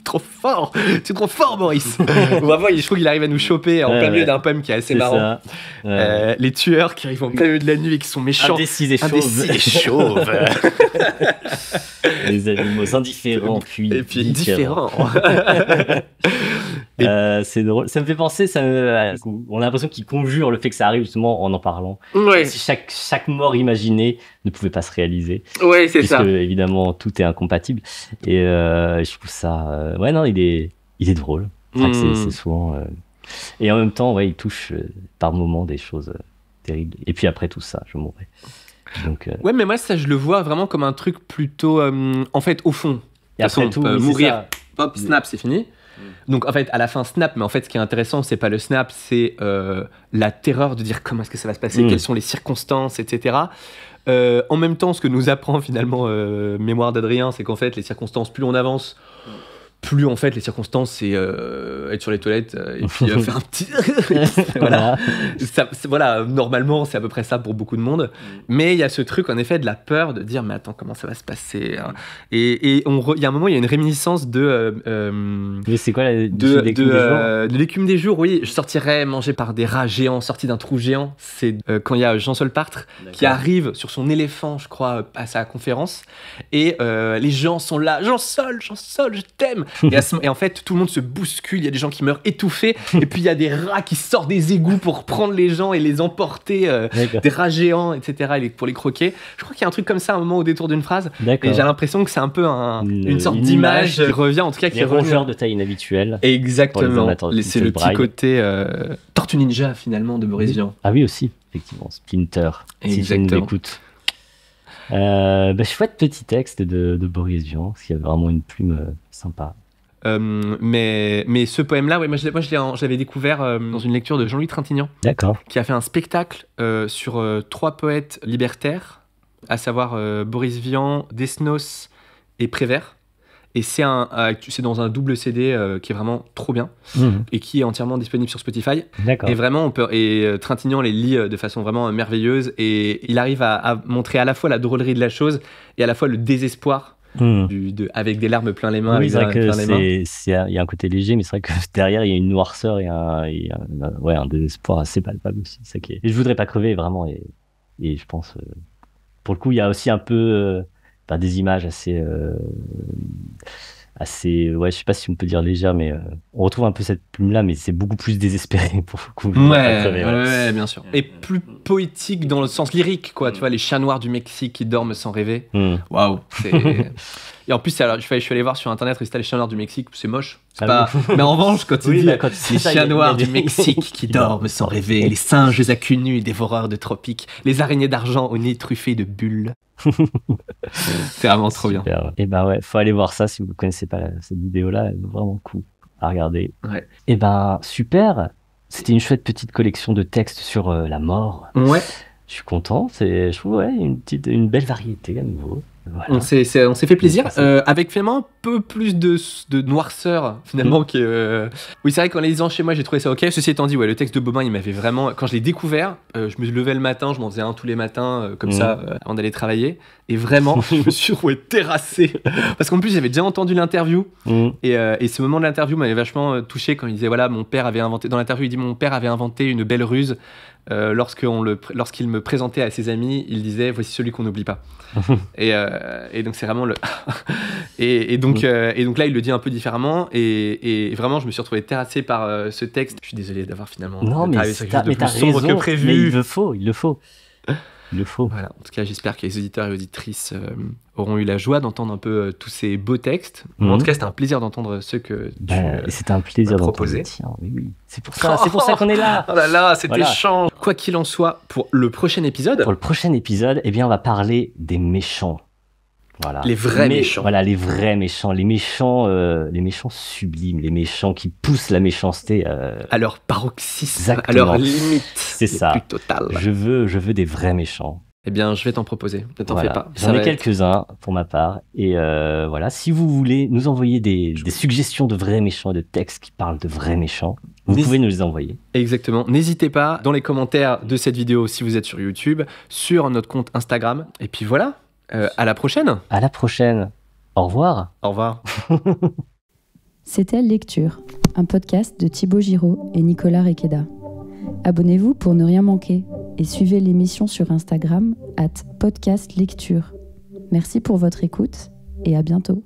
Trop fort, c'est trop fort, Boris. Vraiment, je trouve qu'il arrive à nous choper en plein milieu d'un poème qui est assez marrant. Les tueurs qui arrivent en plein milieu de la nuit et qui sont méchants. Indécis et chauves. Les animaux indifférents et puis différents. C'est drôle. Ça me fait penser, on a l'impression qu'il conjure le fait que ça arrive justement en parlant. Ouais. Si chaque mort imaginée ne pouvait pas se réaliser. Ouais, c'est ça. Puisque évidemment tout est incompatible. Et je trouve ça, non, il est drôle. C'est vrai que c'est souvent. Et en même temps, ouais, il touche par moments des choses terribles. Et puis après tout ça, je mourrai. Donc, ouais, mais moi ça je le vois vraiment comme un truc plutôt, en fait, au fond. Et après tout, mourir. Hop, snap, c'est fini. Donc en fait à la fin snap, mais en fait ce qui est intéressant c'est pas le snap, c'est la terreur de dire comment est-ce que ça va se passer, quelles sont les circonstances, etc. En même temps ce que nous apprend finalement Mémoire d'Adrien, c'est qu'en fait les circonstances, plus on avance, plus en fait les circonstances, c'est être sur les toilettes et puis faire un petit voilà. Voilà, normalement c'est à peu près ça pour beaucoup de monde, mais il y a ce truc en effet de la peur de dire mais attends, comment ça va se passer, hein. Et il y a un moment, il y a une réminiscence mais c'est quoi de l'écume des jours. Oui, je sortirais mangé par des rats géants sortis d'un trou géant. C'est quand il y a Jean Solpartre qui arrive sur son éléphant, je crois, à sa conférence, et les gens sont là, Jean Sol, je t'aime. Et en fait, tout le monde se bouscule, il y a des gens qui meurent étouffés, et puis il y a des rats qui sortent des égouts pour prendre les gens et les emporter, des rats géants, etc., pour les croquer. Je crois qu'il y a un truc comme ça à un moment au détour d'une phrase, et j'ai l'impression que c'est un peu une sorte d'image qui revient, en tout cas, qui revient. De taille inhabituelle. Exactement. C'est le petit côté Tortue Ninja, finalement, de Boris Vian. Ah oui, aussi, effectivement. Splinter, si tu nous écoutes. Chouette petit texte de Boris Vian, parce qu'il y a vraiment une plume sympa. Mais ce poème-là, ouais, moi je l'avais découvert dans une lecture de Jean-Louis Trintignant, qui a fait un spectacle sur 3 poètes libertaires, à savoir Boris Vian, Desnos et Prévert. Et c'est dans un double CD qui est vraiment trop bien et qui est entièrement disponible sur Spotify. D'accord. Et vraiment, Trintignant les lit de façon vraiment merveilleuse, et il arrive à montrer à la fois la drôlerie de la chose et à la fois le désespoir avec des larmes plein les mains. Oui, c'est vrai qu'il y a un côté léger, mais c'est vrai que derrière il y a une noirceur et un désespoir assez palpable aussi. Ça qui est... Et je voudrais pas crever vraiment, et je pense pour le coup il y a aussi un peu des images assez je sais pas si on peut dire légère, mais on retrouve un peu cette plume là, mais c'est beaucoup plus désespéré pour le coup. Ouais, bien sûr. Et plus poétique dans le sens lyrique, quoi. Tu vois, les chats noirs du Mexique qui dorment sans rêver. Waouh. Et en plus, alors, je suis allé voir sur internet, résultat, les chats noirs du Mexique, c'est moche. Mais en revanche, quand tu dis les chats noirs du Mexique qui dorment sans rêver, les singes à cul nu dévoreurs de tropiques, les araignées d'argent au nez truffé de bulles. C'est vraiment trop bien. Et faut aller voir ça si vous ne connaissez pas cette vidéo-là, elle est vraiment cool à regarder. Ouais. Et super. C'était une chouette petite collection de textes sur la mort. Ouais. Je suis content. Je trouve une belle variété à nouveau. Voilà. On s'est fait plaisir, avec finalement un peu plus de noirceur finalement. Oui, c'est vrai qu'en les lisant chez moi j'ai trouvé ça ok. Ceci étant dit, le texte de Bobin il m'avait vraiment, quand je l'ai découvert, je me levais le matin, je m'en faisais un tous les matins comme ça avant d'aller travailler, et vraiment je me suis retrouvé terrassé parce qu'en plus j'avais déjà entendu l'interview et ce moment de l'interview m'avait vachement touché quand il disait mon père avait inventé, dans l'interview il dit mon père avait inventé une belle ruse. Lorsqu'il me présentait à ses amis, il disait voici celui qu'on n'oublie pas. et donc c'est vraiment le et donc là il le dit un peu différemment, et vraiment je me suis retrouvé terrassé par ce texte. Je suis désolé d'avoir finalement travaillé sur quelque chose de plus sombre que prévu. Mais il le faut. Voilà, en tout cas j'espère que les auditeurs et auditrices auront eu la joie d'entendre un peu tous ces beaux textes. En tout cas c'était un plaisir d'entendre ceux que tu c'était un plaisir de proposer. Oui. C'est pour ça qu'on est là. Oh là là, c'était chiant. Quoi qu'il en soit, pour le prochain épisode, on va parler des méchants. Voilà. Les vrais méchants. Voilà, les vrais méchants, les méchants sublimes, les méchants qui poussent la méchanceté à leur paroxysme, à leur limite. C'est ça. Plus totale. Je veux des vrais méchants. Eh bien, je vais t'en proposer. Ne t'en fais pas. J'en ai quelques-uns pour ma part. Et si vous voulez nous envoyer des suggestions de vrais méchants et de textes qui parlent de vrais méchants, vous pouvez nous les envoyer. Exactement. N'hésitez pas dans les commentaires de cette vidéo si vous êtes sur YouTube, sur notre compte Instagram. Et puis voilà. À la prochaine. À la prochaine. Au revoir. Au revoir. C'était Lecture, un podcast de Thibaut Giraud et Nicolas Requeda. Abonnez-vous pour ne rien manquer et suivez l'émission sur Instagram @podcastlecture. Merci pour votre écoute et à bientôt.